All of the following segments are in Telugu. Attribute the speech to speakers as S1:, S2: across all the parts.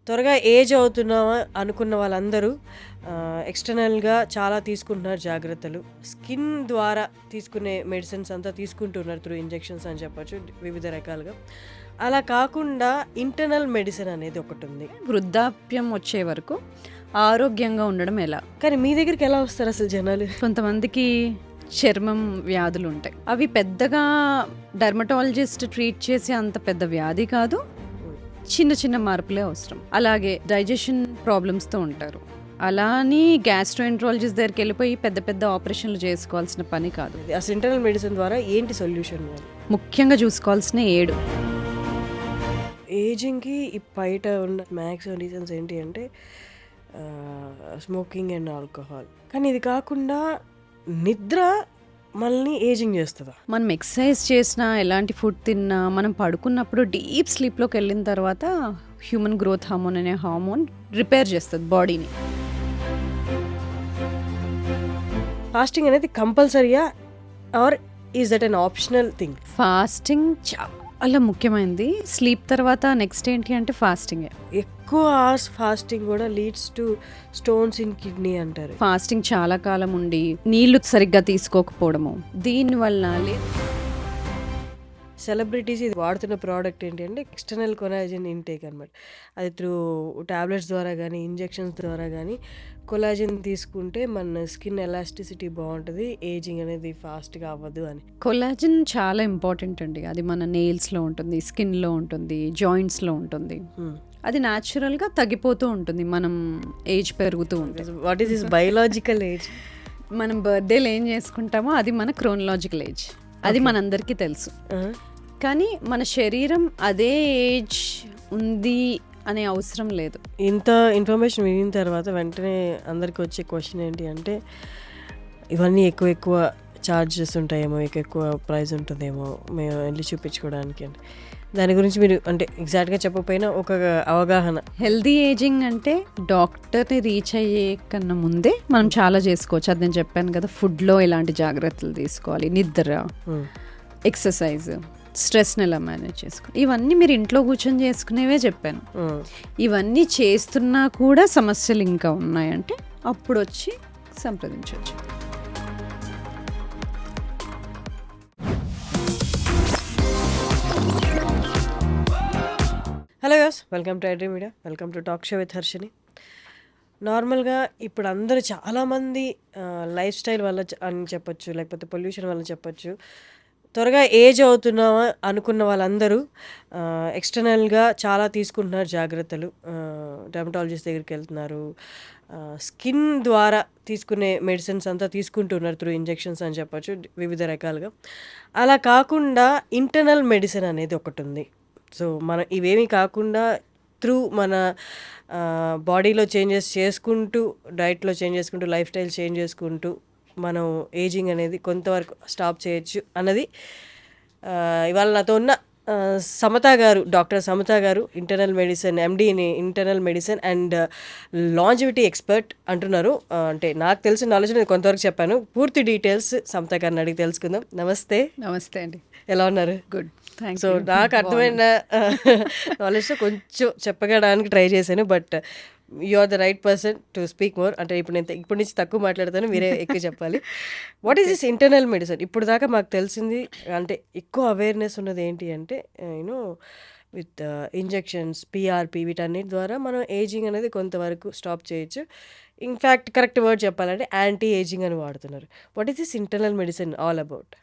S1: త్వరగా ఏజ్ అవుతున్నామా అనుకున్న వాళ్ళందరూ ఎక్స్టర్నల్గా చాలా తీసుకుంటున్నారు జాగ్రత్తలు. స్కిన్ ద్వారా తీసుకునే మెడిసిన్స్ అంతా తీసుకుంటున్నారు త్రూ ఇంజెక్షన్స్ అని చెప్పొచ్చు వివిధ రకాలుగా. అలా కాకుండా ఇంటర్నల్ మెడిసిన్ అనేది ఒకటి ఉంది.
S2: వృద్ధాప్యం వచ్చే వరకు ఆరోగ్యంగా ఉండడం ఎలా?
S1: కానీ మీ దగ్గరికి ఎలా వస్తారు అసలు జనాలు?
S2: కొంతమందికి చర్మం వ్యాధులు ఉంటాయి. అవి పెద్దగా డర్మటాలజిస్ట్ ట్రీట్ చేసే అంత పెద్ద వ్యాధి కాదు, చిన్న చిన్న మార్పులే అవసరం. అలాగే డైజెషన్ ప్రాబ్లమ్స్తో ఉంటారు. అలా అని గ్యాస్ట్రోఎంట్రాలజిస్ట్ దగ్గరికి వెళ్ళిపోయి పెద్ద పెద్ద ఆపరేషన్లు చేసుకోవాల్సిన పని కాదు.
S1: అసలు ఇంటర్నల్ మెడిసిన్ ద్వారా ఏంటి సొల్యూషన్?
S2: ముఖ్యంగా చూసుకోవాల్సిన 7
S1: ఏజింగ్కి బయట ఉన్న మ్యాక్సిమం రీజన్స్ ఏంటి అంటే స్మోకింగ్ అండ్ ఆల్కహాల్. కానీ ఇది కాకుండా నిద్ర మనల్ని ఏజింగ్ చేస్తుందా?
S2: మనం ఎక్సర్సైజ్ చేసినా, ఎలాంటి ఫుడ్ తిన్నా, మనం పడుకున్నప్పుడు డీప్ స్లీప్లోకి వెళ్ళిన తర్వాత హ్యూమన్ గ్రోత్ హార్మోన్ అనే హార్మోన్ రిపేర్ చేస్తుంది బాడీని.
S1: ఫాస్టింగ్ అనేది కంపల్సరీయా or is that an optional thing?
S2: Fasting చాలా ముఖ్యమైనది. స్లీప్ తర్వాత నెక్స్ట్ ఏంటి అంటే ఫాస్టింగే.
S1: ఎక్కువ అవర్స్ ఫాస్టింగ్ కూడా leads to stones in kidney అంటారు.
S2: ఫాస్టింగ్ చాలా కాలం ఉండి నీళ్లు సరిగ్గా తీసుకోకపోవడము, దీనివల్ల
S1: సెలబ్రిటీస్ ఇది వాడుతున్న ప్రోడక్ట్ ఏంటి అంటే ఎక్స్టర్నల్ కొలాజన్ ఇంటేక్ అనమాట. అది త్రూ టాబ్లెట్స్ ద్వారా కానీ ఇంజెక్షన్స్ ద్వారా కానీ కొలాజన్ తీసుకుంటే మన స్కిన్ ఎలాస్టిసిటీ బాగుంటుంది, ఏజింగ్ అనేది ఫాస్ట్గా అవ్వదు అని.
S2: కొలాజన్ చాలా ఇంపార్టెంట్ అండి. అది మన నెయిల్స్లో ఉంటుంది, స్కిన్లో ఉంటుంది, జాయింట్స్లో ఉంటుంది. అది న్యాచురల్గా తగ్గిపోతూ ఉంటుంది మనం ఏజ్ పెరుగుతూ ఉంటుంది.
S1: What is this biological age?
S2: మనం బర్త్డేలు ఏం చేసుకుంటామో అది మన క్రోనలాజికల్ ఏజ్. అది మనందరికీ తెలుసు. కానీ మన శరీరం అదే ఏజ్ ఉంది అనే అవసరం లేదు.
S1: ఇంత ఇన్ఫర్మేషన్ వినిన తర్వాత వెంటనే అందరికి వచ్చే క్వశ్చన్ ఏంటి అంటే ఇవన్నీ ఎక్కువ ఛార్జెస్ ఉంటాయేమో, ఎక్కువ ప్రైస్ ఉంటుందేమో మేము వెళ్ళి చూపించుకోవడానికి అంటే దాని గురించి మీరు అంటే ఎగ్జాక్ట్గా చెప్పకపోయినా ఒక అవగాహన.
S2: హెల్దీ ఏజింగ్ అంటే డాక్టర్ని రీచ్ అయ్యే కన్నా ముందే మనం చాలా చేసుకోవచ్చు. అది నేను చెప్పాను కదా, ఫుడ్లో ఎలాంటి జాగ్రత్తలు తీసుకోవాలి, నిద్ర, ఎక్సర్సైజ్, స్ట్రెస్ని ఎలా మేనేజ్ చేసుకోవాలి, ఇవన్నీ మీరు ఇంట్లో కూర్చొని చేసుకునేవే చెప్పాను. ఇవన్నీ చేస్తున్నా కూడా సమస్యలు ఇంకా ఉన్నాయంటే అప్పుడు వచ్చి సంప్రదించవచ్చు.
S1: Hello guys, welcome to iDream media, welcome to talk show with Harshini. నార్మల్గా ఇప్పుడు అందరూ చాలామంది లైఫ్ స్టైల్ వల్ల అని చెప్పొచ్చు, లేకపోతే పొల్యూషన్ వల్ల చెప్పొచ్చు, త్వరగా ఏజ్ అవుతున్నామా అనుకున్న వాళ్ళందరూ ఎక్స్టర్నల్గా చాలా తీసుకుంటున్నారు జాగ్రత్తలు. డర్మటాలజిస్ట్ దగ్గరికి వెళ్తున్నారు, స్కిన్ ద్వారా తీసుకునే మెడిసిన్స్ అంతా తీసుకుంటున్నారు త్రూ ఇంజెక్షన్స్ అని చెప్పొచ్చు వివిధ రకాలుగా. అలా కాకుండా ఇంటర్నల్ మెడిసిన్ అనేది ఒకటి ఉంది. సో మనం ఇవేమీ కాకుండా త్రూ మన బాడీలో చేంజెస్ చేసుకుంటూ, డైట్లో చేంజ్ చేసుకుంటూ, లైఫ్ స్టైల్ చేంజ్ చేసుకుంటూ మనం ఏజింగ్ అనేది కొంతవరకు స్టాప్ చేయొచ్చు అన్నది ఇవాళ నాతో ఉన్న సమత గారు, డాక్టర్ సమత గారు, internal medicine MD in internal medicine and longevity expert అంటున్నారు. అంటే నాకు తెలిసిన నాలెడ్జ్ నేను కొంతవరకు చెప్పాను. పూర్తి డీటెయిల్స్ సమత గారిని అడిగి తెలుసుకుందాం. నమస్తే.
S2: నమస్తే అండి,
S1: ఎలా ఉన్నారు?
S2: గుడ్.
S1: సో నాకు అర్థమైన నాలెడ్జ్తో కొంచెం చెప్పగడానికి ట్రై చేశాను, but you are the right person to speak more. అంటే ఇప్పటి నుంచి తక్కువ మాట్లాడతాను, మీరే ఎక్కువ చెప్పాలి. What is this internal medicine? ఇప్పుడు దాకా మాకు తెలిసింది అంటే ఎక్కువ అవేర్నెస్ ఉన్నది ఏంటి అంటే యూనో విత్ ఇంజెక్షన్స్, పిఆర్పి, వీటన్నిటి ద్వారా మనం ఏజింగ్ అనేది కొంతవరకు స్టాప్ చేయొచ్చు. ఇన్ఫ్యాక్ట్ కరెక్ట్ వర్డ్ చెప్పాలంటే యాంటీ ఏజింగ్ అని వాడుతున్నారు. What is this internal medicine all about?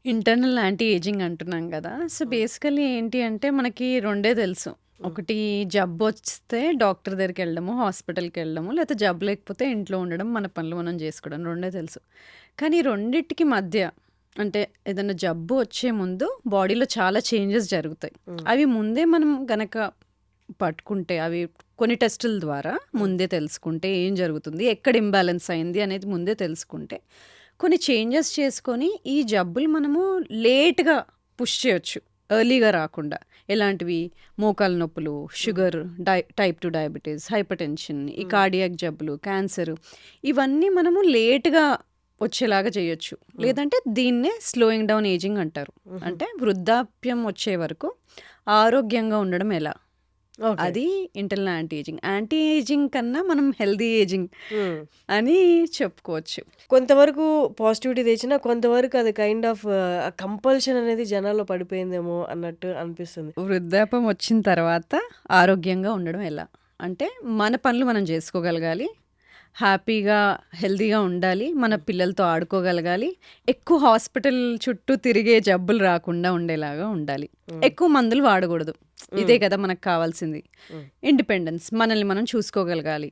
S2: Internal anti ageing అంటున్నాం కదా. సో బేసికలీ ఏంటి అంటే మనకి రెండే తెలుసు. ఒకటి జబ్బు వస్తే డాక్టర్ దగ్గరికి వెళ్ళడము, హాస్పిటల్కి వెళ్ళడము, లేకపోతే జబ్బు లేకపోతే ఇంట్లో ఉండడం, మన పనులు మనం చేసుకోవడం, రెండే తెలుసు. కానీ రెండిటికి మధ్య అంటే ఏదైనా జబ్బు వచ్చే ముందు బాడీలో చాలా చేంజెస్ జరుగుతాయి. అవి ముందే మనం గనక పట్టుకుంటే, అవి కొన్ని టెస్టుల ద్వారా ముందే తెలుసుకుంటే ఏం జరుగుతుంది, ఎక్కడ ఇంబ్యాలెన్స్ అయింది అనేది ముందే తెలుసుకుంటే కొన్ని చేంజెస్ చేసుకొని ఈ జబ్బులు మనము లేట్గా పుష్ చేయొచ్చు, ఎర్లీగా రాకుండా. ఎలాంటివి? మోకాల నొప్పులు, sugar, type 2 diabetes, hyper tension, ఈ కార్డియాక్ జబ్బులు, క్యాన్సర్, ఇవన్నీ మనము లేట్గా వచ్చేలాగా చేయొచ్చు. లేదంటే దీన్నే స్లోయింగ్ డౌన్ ఏజింగ్ అంటారు. అంటే వృద్ధాప్యం వచ్చే వరకు ఆరోగ్యంగా ఉండడం ఎలా?
S1: ఓకే.
S2: అది internal anti ageing. Anti ageing కన్నా మనం హెల్తీ ఏజింగ్
S1: హ్మ్.
S2: అని చెప్పుకోవచ్చు.
S1: కొంతవరకు పాజిటివిటీ తెచ్చినా, కొంతవరకు అది కైండ్ ఆఫ్ కంపల్షన్ అనేది జనాల్లో పడిపోయిందేమో అన్నట్టు అనిపిస్తుంది.
S2: వృద్ధాప్యం వచ్చిన తర్వాత ఆరోగ్యంగా ఉండడం ఎలా? అంటే మన పనులు మనం చేసుకోగలగాలి. హ్యాపీగా, హెల్తీగా ఉండాలి. మన పిల్లలతో ఆడుకోగలగాలి. ఎక్కువ హాస్పిటల్ చుట్టూ తిరిగే జబ్బులు రాకుండా ఉండేలాగా ఉండాలి.
S1: హ్మ్.
S2: ఎక్కువ మందులు వాడకూడదు. ఇదే కదా మనకు కావాల్సింది.
S1: హ్మ్.
S2: ఇండిపెండెన్స్, మనల్ని మనం చూసుకోగలగాలి.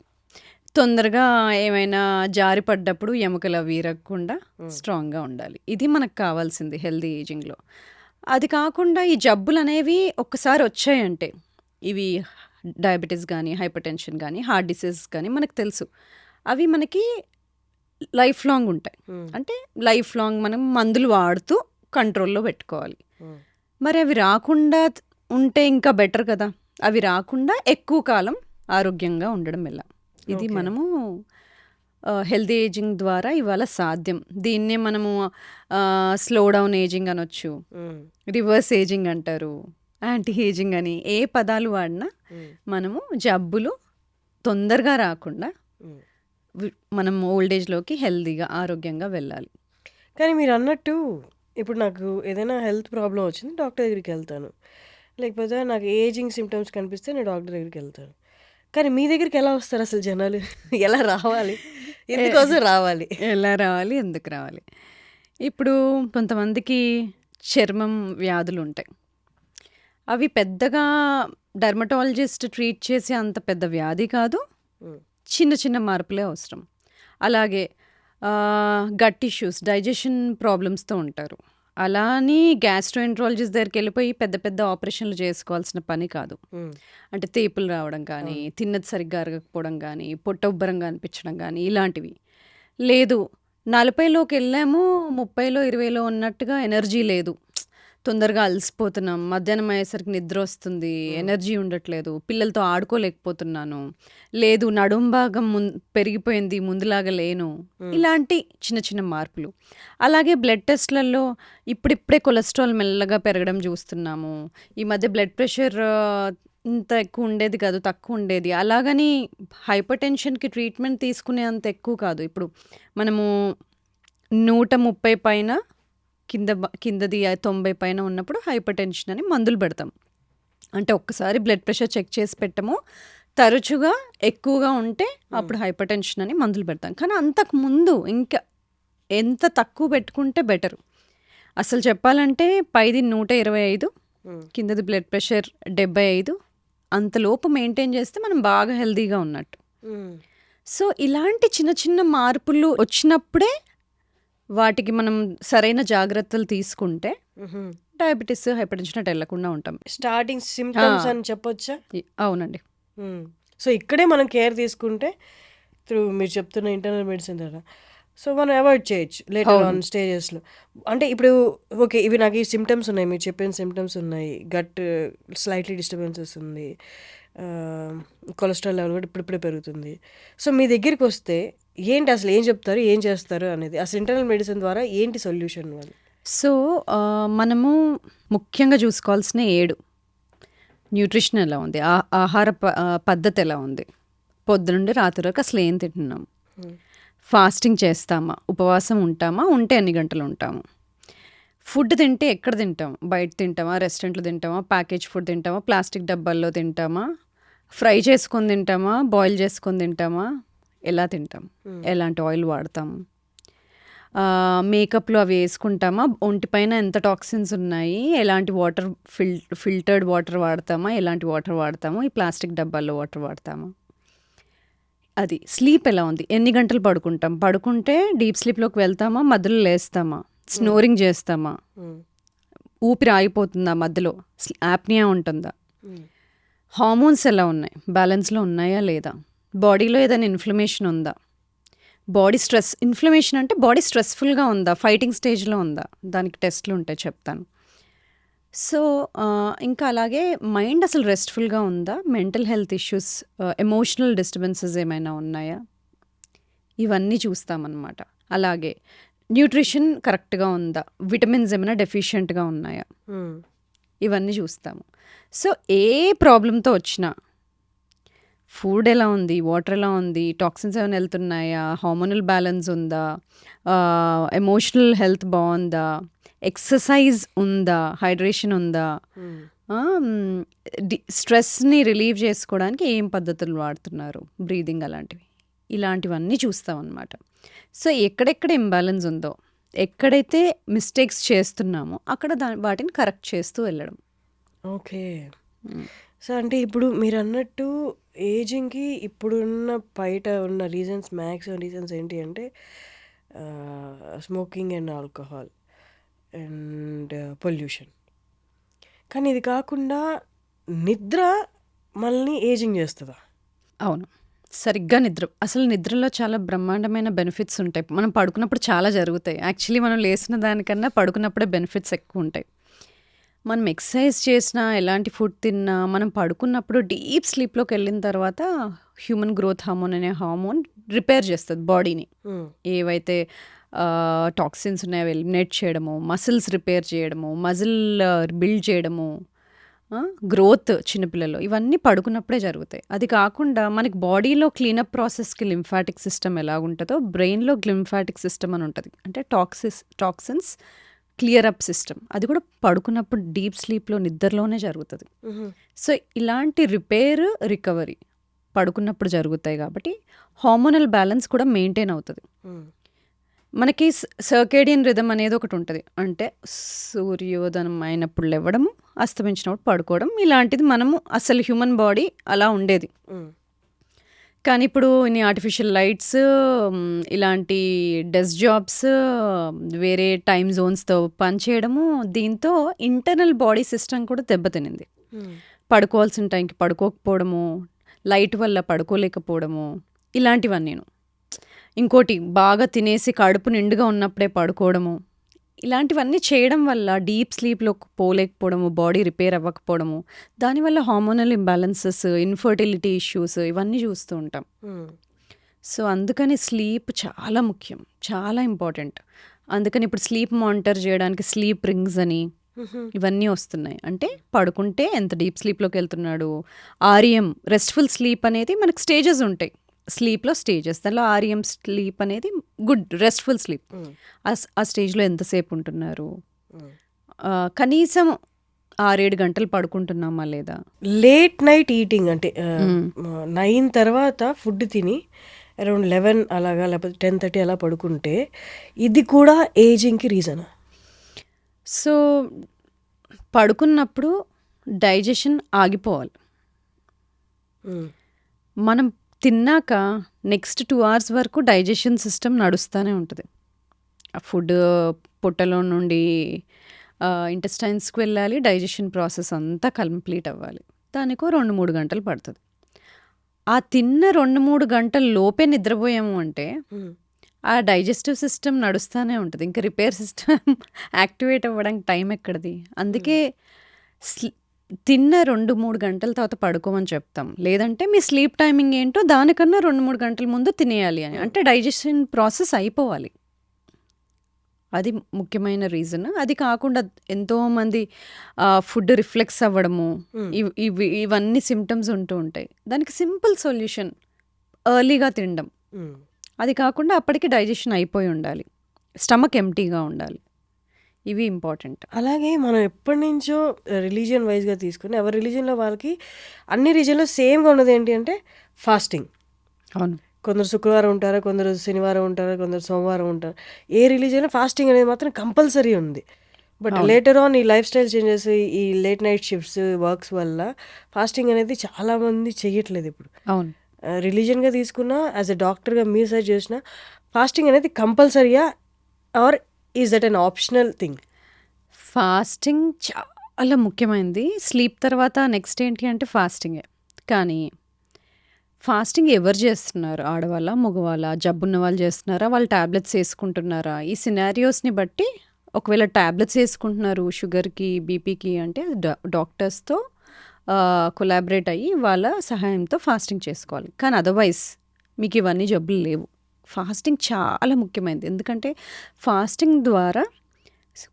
S2: తొందరగా ఏమైనా జారి పడ్డప్పుడు ఎముకలు అవి విరగకుండా స్ట్రాంగ్‌గా ఉండాలి. ఇది మనకు కావాల్సింది హెల్తీ ఏజింగ్‌లో. అది కాకుండా ఈ జబ్బులనేవి ఒక్కసారి వచ్చాయంటే, ఇవి డయాబెటిస్ గానీ, హైపర్‌టెన్షన్ గానీ, హార్ట్ డిసీజెస్ గానీ మనకు తెలుసు. అవి మనకి లైఫ్ లాంగ్ ఉంటాయి.
S1: హ్మ్.
S2: అంటే లైఫ్ లాంగ్ మనం మందులు వాడుతూ కంట్రోల్‌లో పెట్టుకోవాలి.
S1: హ్మ్.
S2: మరి అవి రాకుండా ఉంటే ఇంకా బెటర్ కదా! అవి రాకుండా ఎక్కువ కాలం ఆరోగ్యంగా ఉండడం ఎలా? ఇది
S1: ఓకే.
S2: మనము హెల్తీ ఏజింగ్ ద్వారా ఇవాళ సాధ్యం. దీన్నే మనము స్లో డౌన్ ఏజింగ్ అనొచ్చు.
S1: హ్మ్.
S2: రివర్స్ ఏజింగ్ అంటారు. యాంటీ ఏజింగ్ అని ఏ పదాలు వాడినా
S1: హ్మ్.
S2: మనము జబ్బులు తొందరగా రాకుండా
S1: హ్మ్.
S2: మనం ఓల్డ్ ఏజ్‌లోకి హెల్తీగా, ఆరోగ్యంగా వెళ్ళాలి.
S1: కానీ మీరన్నట్టు ఇప్పుడు నాకు ఏదైనా హెల్త్ ప్రాబ్లమ్ వచ్చింది డాక్టర్ దగ్గరికెళ్తాను. లేకపోతే నాకు ఏజింగ్ సింప్టమ్స్ కనిపిస్తే నేను డాక్టర్ దగ్గరికెళ్తాను. కానీ మీ దగ్గరికి ఎలా వస్తారసలు జనాలు? ఎలా రావాలి?
S2: ఏ
S1: ఎందుకోసం రావాలి?
S2: ఎలా రావాలి? ఎందుకు రావాలి? ఇప్పుడు కొంతమందికి చర్మం వ్యాధులుంటాయి. అవి పెద్దగా డెర్మటాలజిస్ట్ ట్రీట్ చేసే అంత పెద్ద వ్యాధి కాదు.
S1: హ్మ్.
S2: చిన్న చిన్న మార్పులే అవసరం. అలాగే గట్ ఇష్యూస్, డైజెషన్ ప్రాబ్లమ్స్‌తో ఉంటారు. అలా అని గ్యాస్ట్రోఎంట్రాలజిస్ట్ దగ్గరికెళ్ళిపోయి పెద్ద పెద్ద ఆపరేషన్‌లు చేసుకోవాల్సిన పని కాదు.
S1: హ్మ్.
S2: అంటే తేపులు రావడం కానీ,
S1: అవును.
S2: తిన్నది సరిగ్గా అరగకపోవడం గానీ, పొట్ట ఉబ్బరంగా అనిపించడం గానీ ఇలాంటివి. లేదు 40లోకెళ్ళాము, 30లో, 20లో ఉన్నట్టుగా ఎనర్జీ లేదు. తొందరగా అలసిపోతున్నాం. మధ్యాహ్నం అయ్యేసరికి నిద్రొస్తుంది.
S1: హ్మ్.
S2: ఎనర్జీ ఉండట్లేదు. పిల్లలతో ఆడుకోలేకపోతున్నాను. లేదు నడుం భాగం పెరిగిపోయింది. ముందులాగా లేను.
S1: హ్మ్.
S2: ఇలాంటి చిన్న చిన్న మార్పులు. అలాగే బ్లడ్ టెస్ట్‌లలో ఇప్పుడిప్పుడే కొలెస్ట్రాల్ మెల్లగా పెరగడం చూస్తున్నాము. ఈ మధ్య బ్లడ్ ప్రెషర్ ఇంత ఎక్కువ ఉండేది కాదు. తక్కువ ఉండేది. అలాగని హైపర్ టెన్షన్‌కి ట్రీట్మెంట్ తీసుకునే అంత ఎక్కువ కాదు. ఇప్పుడు మనము 130 పైన కిందది 90 పైన ఉన్నప్పుడు హైపర్ టెన్షన్ అని మందులు పెడతాం. అంటే ఒక్కసారి బ్లడ్ ప్రెషర్ చెక్ చేసి పెట్టము. తరచుగా ఎక్కువగా ఉంటే అప్పుడు హైపర్ టెన్షన్ అని మందులు పెడతాం. కానీ అంతకు ముందు ఇంకా ఎంత తక్కువ పెట్టుకుంటే బెటరు. అసలు చెప్పాలంటే పైది 125,
S1: హ్మ్.
S2: కిందది బ్లడ్ ప్రెషర్ 75 అంతలోపు మెయింటైన్ చేస్తే మనం బాగా హెల్తీగా ఉన్నట్టు.
S1: హ్మ్.
S2: సో, ఇలాంటి చిన్న చిన్న మార్పులు వచ్చినప్పుడే వాటికి మనం సరైన జాగ్రత్తలు తీసుకుంటే
S1: హుహు.
S2: డయాబెటిస్, హైపర్‌టెన్షన్ అటు ఎళ్ళకుండా ఉంటాం.
S1: స్టార్టింగ్
S2: ఆ!
S1: సింప్టమ్స్ అని చెప్పొచ్చా?
S2: అవునండి.
S1: హ్మ్. సో, ఇక్కడే మనం కేర్ తీసుకుంటే మీరు చెప్తున్న ఇంటర్నల్ మెడిసిన్ ద్వారా. సో, మనం అవాయిడ్ చేయొచ్చు లేటర్
S2: అవును.
S1: ఆన్ స్టేజెస్‌లో. అంటే ఇప్పుడు ఓకే. ఇవి నాకు ఈ సింప్టమ్స్ ఉన్నాయి. మీరు చెప్పిన సింప్టమ్స్ ఉన్నాయి. గట్ స్లైట్‌లీ డిస్టర్బెన్సెస్ ఉంది. ఆహ్, కొలెస్ట్రాల్ లెవెల్ కూడా ఇప్పుడిప్పుడే పెరుగుతుంది. సో, మీ దగ్గరికొస్తే ఏంటి అసలు ఏం చెప్తారు? ఏం చేస్తారు అనేది? అసలు ఇంటర్నల్ మెడిసిన్ ద్వారా ఏంటి సొల్యూషన్ వాళ్ళు?
S2: సో, మనము ముఖ్యంగా చూసుకోవాల్సిన 7 న్యూట్రిషన్ ఎలా ఉంది? ఆహార పద్ధతి ఎలా ఉంది? పొద్దునుండి రాత్రి వరకు అసలు ఏం తింటున్నాం?
S1: హ్మ్.
S2: ఫాస్టింగ్ చేస్తామా? ఉపవాసం ఉంటామా? ఉంటే ఎన్ని గంటలు ఉంటాము? ఫుడ్ తింటే ఎక్కడ తింటాం? బయట తింటామా? రెస్టారెంట్‌లో తింటామా? ప్యాకేజ్ ఫుడ్ తింటామా? ప్లాస్టిక్ డబ్బాల్లో తింటామా? ఫ్రై చేసుకొని తింటామా? బాయిల్ చేసుకొని తింటామా? ఎలా తింటాం?
S1: హ్మ్.
S2: ఎలాంటి ఆయిల్ వాడతాం? మేకప్‌లు అవి యేసుకుంటామా? ఒంటిపైన ఎంత టాక్సిన్స్ ఉన్నాయి? ఎలాంటి వాటర్ ఫిల్టర్డ్ వాటర్ వాడతామా? ఎలాంటి వాటర్ వాడతాము? ఈ ప్లాస్టిక్ డబ్బాల్లో వాటర్ వాడతామా? అది. స్లీప్ ఎలా ఉంది? ఎన్ని గంటలు పడుకుంటాం? పడుకుంటే డీప్ స్లీప్‌లోకి వెళ్తామా? మధ్యలో లేస్తామా?
S1: హ్మ్.
S2: స్నోరింగ్ చేస్తామా?
S1: హ్మ్.
S2: ఊపిరి ఆగిపోతుందా మధ్యలో? యాప్నియా ఉంటుందా?
S1: హ్మ్.
S2: హార్మోన్స్ ఎలా ఉన్నాయి? బ్యాలెన్స్‌లో ఉన్నాయా లేదా? బాడీలో ఏదైనా ఇన్‌ఫ్లమేషన్ ఉందా? బాడీ స్ట్రెస్ ఇన్‌ఫ్లమేషన్ అంటే బాడీ స్ట్రెస్‌ఫుల్‌గా ఉందా? ఫైటింగ్ స్టేజ్‌లో ఉందా? దానికి టెస్ట్‌లు ఉంటాయి చెప్తాను. సో, ఇంకా అలాగే మైండ్ అసలు రెస్ట్‌ఫుల్‌గా ఉందా? Mental health issues, emotional disturbances ఏమైనా ఉన్నాయా? ఇవన్నీ చూస్తామన్నమాట. అలాగే న్యూట్రిషన్ కరెక్ట్‌గా ఉందా? విటమిన్స్ ఏమైనా డెఫిషియెంట్‌గా ఉన్నాయా?
S1: హ్మ్.
S2: ఇవన్నీ చూస్తాము. సో ఏ ప్రాబ్లంతో వచ్చినా ఫుడ్ ఎలా ఉంది, వాటర్ ఎలా ఉంది, టాక్సిన్స్ ఏమైనా వెళ్తున్నాయా, హార్మోనల్ బ్యాలెన్స్ ఉందా, ఎమోషనల్ హెల్త్ బాగుందా, ఎక్సర్సైజ్ ఉందా, హైడ్రేషన్ ఉందా, స్ట్రెస్ని రిలీవ్ చేసుకోవడానికి ఏం పద్ధతులు వాడుతున్నారు, బ్రీదింగ్ అలాంటివి, ఇలాంటివన్నీ చూస్తాం అన్నమాట. సో ఎక్కడెక్కడ ఇంబ్యాలెన్స్ ఉందో, ఎక్కడైతే మిస్టేక్స్ చేస్తున్నామో అక్కడ వాటిని కరెక్ట్ చేస్తూ వెళ్ళడం.
S1: ఓకే. సో అంటే ఇప్పుడు మీరు అన్నట్టు ఏజింగ్కి ఇప్పుడున్న బయట ఉన్న రీజన్స్, మ్యాక్సిమం రీజన్స్ ఏంటి అంటే smoking and alcohol and pollution. కానీ ఇది కాకుండా నిద్ర మనల్ని ఏజింగ్ చేస్తుందా?
S2: అవును, సరిగ్గా నిద్ర. అసలు నిద్రలో చాలా బ్రహ్మాండమైన బెనిఫిట్స్ ఉంటాయి. మనం పడుకున్నప్పుడు చాలా జరుగుతాయి. యాక్చువల్లీ మనం లేచిన దానికన్నా పడుకున్నప్పుడే బెనిఫిట్స్ ఎక్కువ ఉంటాయి. మనం ఎక్సర్సైజ్ చేసినా, ఎలాంటి ఫుడ్ తిన్నా, మనం పడుకున్నప్పుడు డీప్ స్లీప్లోకి వెళ్ళిన తర్వాత హ్యూమన్ గ్రోత్ హార్మోన్ అనే హార్మోన్ రిపేర్ చేస్తుంది బాడీని. ఏవైతే టాక్సిన్స్ ఉన్నాయో అవి ఎలిమినేట్ చేయడము, మసిల్స్ రిపేర్ చేయడము, మజిల్ బిల్డ్ చేయడము, గ్రోత్ చిన్నపిల్లలు, ఇవన్నీ పడుకున్నప్పుడే జరుగుతాయి. అది కాకుండా మనకి బాడీలో క్లీనప్ ప్రాసెస్కి లింఫాటిక్ సిస్టమ్ ఎలా ఉంటుందో బ్రెయిన్లో లింఫాటిక్ సిస్టమ్ అని ఉంటుంది. అంటే టాక్సిన్స్ క్లియర్ అప్ సిస్టమ్, అది కూడా పడుకున్నప్పుడు డీప్ స్లీప్లో నిద్రలోనే జరుగుతుంది. సో ఇలాంటి రిపేర్, రికవరీ పడుకున్నప్పుడు జరుగుతాయి కాబట్టి హార్మోనల్ బ్యాలెన్స్ కూడా మెయింటైన్ అవుతుంది. మనకి సర్కేడియన్ రిథమ్ అనేది ఒకటి ఉంటుంది. అంటే సూర్యోదయం అయినప్పుడు లేవడము, అస్తమించినప్పుడు పడుకోవడం, ఇలాంటిది మనము అసలు హ్యూమన్ బాడీ అలా ఉండేది. కానీ ఇప్పుడు ఇన్ని ఆర్టిఫిషియల్ లైట్స్, ఇలాంటి డెస్క్ జాబ్స్, వేరే టైమ్ జోన్స్తో పనిచేయడము, దీంతో ఇంటర్నల్ బాడీ సిస్టమ్ కూడా దెబ్బతినింది. పడుకోవాల్సిన టైంకి పడుకోకపోవడము, లైట్ వల్ల పడుకోలేకపోవడము, ఇలాంటివన్నీ. ఇంకోటి, బాగా తినేసి కడుపు నిండుగా ఉన్నప్పుడే పడుకోవడము, ఇలాంటివన్నీ చేయడం వల్ల డీప్ స్లీప్లో పోలేకపోవడము, బాడీ రిపేర్ అవ్వకపోవడము, దానివల్ల హార్మోనల్ ఇంబ్యాలెన్సెస్, ఇన్ఫర్టిలిటీ ఇష్యూస్, ఇవన్నీ చూస్తూ ఉంటాం. సో అందుకని స్లీప్ చాలా ముఖ్యం, చాలా ఇంపార్టెంట్. అందుకని ఇప్పుడు స్లీప్ మానిటర్ చేయడానికి స్లీప్ రింగ్స్ అని ఇవన్నీ వస్తున్నాయి. అంటే పడుకుంటే ఎంత డీప్ స్లీప్లోకి వెళ్తున్నాడు, ఆర్ఎం రెస్ట్ఫుల్ స్లీప్ అనేది మనకు స్టేజెస్ ఉంటాయి. స్లీప్లో స్టేజెస్, దానిలో ఆర్ఎం స్లీప్ అనేది గుడ్ రెస్ట్ఫుల్ స్లీప్. ఆ స్టేజ్లో ఎంతసేపు ఉంటున్నారు, కనీసం 6-7 గంటలు పడుకుంటున్నామా లేదా.
S1: లేట్ నైట్ ఈటింగ్ అంటే 9 తర్వాత ఫుడ్ తిని అరౌండ్ 11 అలాగా, లేకపోతే 10:30 అలా పడుకుంటే ఇది కూడా ఏజింగ్కి రీజనా?
S2: సో పడుకున్నప్పుడు డైజెషన్ ఆగిపోవాలి. మనం తిన్నాక నెక్స్ట్ 2 hours వరకు డైజెషన్ సిస్టమ్ నడుస్తూనే ఉంటుంది. ఆ ఫుడ్ పొట్టలో నుండి ఇంటెస్టైన్స్కి వెళ్ళాలి, డైజెషన్ ప్రాసెస్ అంతా కంప్లీట్ అవ్వాలి. దానికో 2-3 గంటలు పడుతుంది. ఆ తిన్న 2-3 గంటల లోపే నిద్రపోయాము అంటే ఆ డైజెస్టివ్ సిస్టమ్ నడుస్తూనే ఉంటుంది. ఇంకా రిపేర్ సిస్టమ్ యాక్టివేట్ అవ్వడానికి టైం ఎక్కడిది. అందుకే తిన్న 2-3 గంటల తర్వాత పడుకోమని చెప్తాం. లేదంటే మీ స్లీప్ టైమింగ్ ఏంటో దానికన్నా 2-3 గంటల ముందు తినేయాలి అని. అంటే డైజెషన్ ప్రాసెస్ అయిపోవాలి. అది ముఖ్యమైన రీజన్. అది కాకుండా ఎంతోమంది ఫుడ్ రిఫ్లెక్స్ అవ్వడము, ఇవన్నీ సిమ్టమ్స్ ఉంటూ ఉంటాయి. దానికి సింపుల్ సొల్యూషన్ ఎర్లీగా తినడం. అది కాకుండా అప్పటికి డైజెషన్ అయిపోయి ఉండాలి, స్టమక్ ఎంటీగా ఉండాలి. ఇవి ఇంపార్టెంట్.
S1: అలాగే మనం ఎప్పటి నుంచో రిలీజియన్ వైజ్గా తీసుకుని ఎవరి రిలీజియన్లో వాళ్ళకి అన్ని రీజియన్లో సేమ్గా ఉన్నది ఏంటి అంటే ఫాస్టింగ్.
S2: అవును,
S1: కొందరు శుక్రవారం ఉంటారు, కొందరు శనివారం ఉంటారు, కొందరు సోమవారం ఉంటారు. ఏ రిలీజియన్లో ఫాస్టింగ్ అనేది మాత్రం కంపల్సరీ ఉంది. బట్ లేటర్ ఆన్ ఈ లైఫ్ స్టైల్ చేంజెస్, ఈ లేట్ నైట్ షిఫ్ట్స్, వర్క్స్ వల్ల ఫాస్టింగ్ అనేది చాలామంది చెయ్యట్లేదు ఇప్పుడు.
S2: అవును,
S1: రిలీజియన్గా తీసుకున్నా, యాజ్ ఎ డాక్టర్గా మీరు సజెస్ట్ చేసిన ఫాస్టింగ్ అనేది కంపల్సరీయా or is that an optional thing?
S2: Fasting చాలా ముఖ్యమైనది. స్లీప్ తర్వాత నెక్స్ట్ ఏంటి అంటే ఫాస్టింగే. కానీ ఫాస్టింగ్ ఎవరు చేస్తున్నారు? ఆడవాళ్ళ, మగవాళ్ళ? జబ్బున్న వాళ్ళు చేస్తున్నారా? వాళ్ళు ట్యాబ్లెట్స్ వేసుకుంటున్నారా? ఈ సినారియోస్ని బట్టి ఒకవేళ ట్యాబ్లెట్స్ వేసుకుంటున్నారు షుగర్కి, బీపీకి అంటే డాక్టర్స్తో కొలాబరేట్ అయ్యి వాళ్ళ సహాయంతో ఫాస్టింగ్ చేసుకోవాలి. కానీ అదర్వైజ్ మీకు ఇవన్నీ జబ్బులు లేవు, ఫాస్టింగ్ చాలా ముఖ్యమైనది. ఎందుకంటే ఫాస్టింగ్ ద్వారా